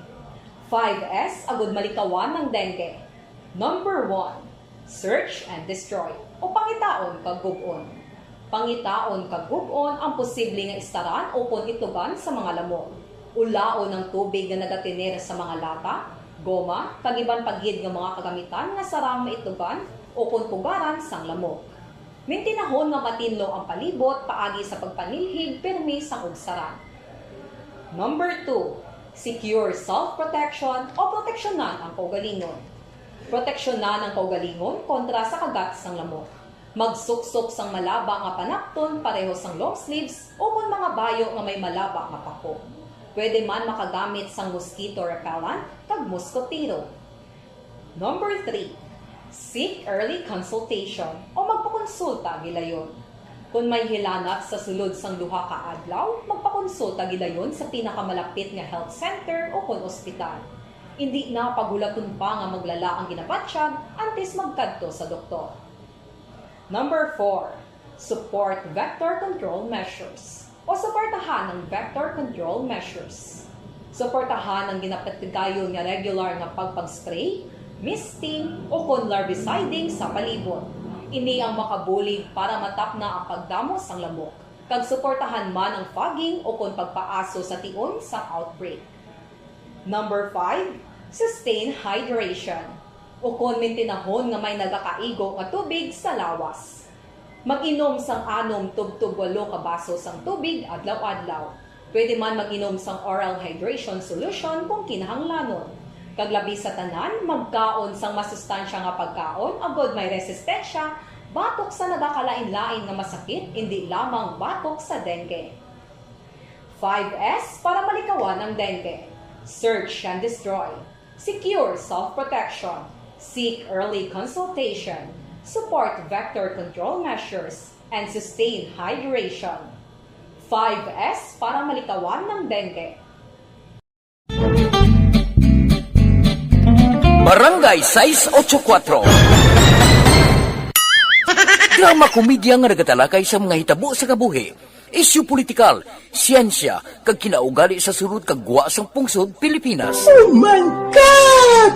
Speaker 15: 5S agud malikawan ng dengue. Number 1, search and destroy o pangitaon kag gub-on. Pangitaon kag gub-on ang posible nga istaran o pon itugan sa mga lamok. Ulaon ng tubig nga nagatiner sa mga lata, goma, kag-iban paggid nga mga kagamitan nga sarang maitugan o kung pugaran sang lamok. Mintinahon nga matinlo ang palibot paagi sa pagpanilhig permi sang ugsaran. Number 2, secure self-protection o proteksyonan ang kaugalingon. Proteksyonan ang kaugalingon kontra sa kagat sang lamok. Magsuksok sang malaba nga panakton pareho sang long sleeves o kung mga bayo nga may malaba nga pako. Pwede man makagamit sang mosquito repellent kag mosquitero. Number 3, seek early consultation o magpakonsulta gilayon. Kung may hilanat sa sulod sang duha ka adlaw, magpakonsulta gilayon sa pinakamalapit nga health center o kon ospital. Hindi na pagulaton pa nga maglala ang ginabatsyag antes magkadto sa doktor. Number 4, support vector control measures o suportahan ng vector control measures. Suportahan ang ginapatigayon nga regular nga pagpag-spray, misting o kon larviciding sa palibot. Ini ang makabulig para matapna ang pagdamos sang lamok. Kag suportahan man ang fogging o kon pagpaaso sa tion sa outbreak. Number 5, sustain hydration o kon mintinahon nga may nagakaigo nga tubig sa lawas. Mag-inom sang 6 tub-tub 8 ka baso sang tubig adlaw-adlaw. Pwede man mag-inom sang oral hydration solution kung kinahanglanon. Kaglabi sa tanan, magkaon sang masustansya nga pagkaon, agod may resistensya, batok sa nagakalain-lain nga masakit, hindi lamang batok sa dengue. 5S para malikawan ang dengue. Search and destroy. Secure self-protection. Seek early consultation. Support vector control measures, and sustain hydration. 5S para malikawan ng dengue.
Speaker 2: Barangay 684 Drama komedya nga nagatalakay sa mga hitabo sa kabuhi, isyu politikal, siyensya, kag kinaugali sa sulod kag guwa sang pungsod Pilipinas.
Speaker 14: Oh my God!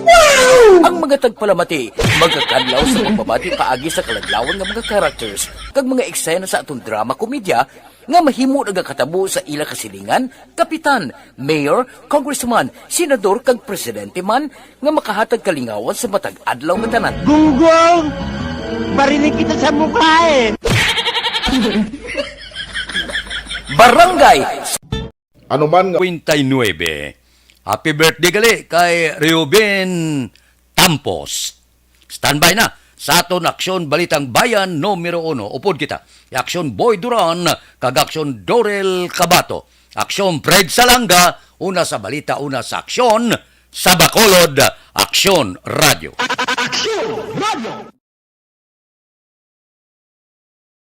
Speaker 14: Wow!
Speaker 2: Ang mga tagpalamati, magkakanlaw sa pagbabati paagi sa kalaglawan ng mga characters kag mga eksena sa atong drama komedya nga mahimo nagakatabo sa ila kasilingan, kapitan, mayor, congressman, senador kag presidente man nga makahatag kalingawan sa matag adlaw nga tanan.
Speaker 14: Gunggong! Barinig kita sa mukha eh.
Speaker 2: Barangay
Speaker 17: Ano man
Speaker 9: 29. Happy birthday gali kay Reuben Tampos. Standby na sa aton Aksyon Balitang Bayan numero 1. Upod kita. Aksyon Boy Duran, kag Aksyon Dorel Cabato. Aksyon Fred Salanga, una sa balita, una sa aksyon. Sa Bacolod, Aksyon Radio.
Speaker 14: Aksyon Radio!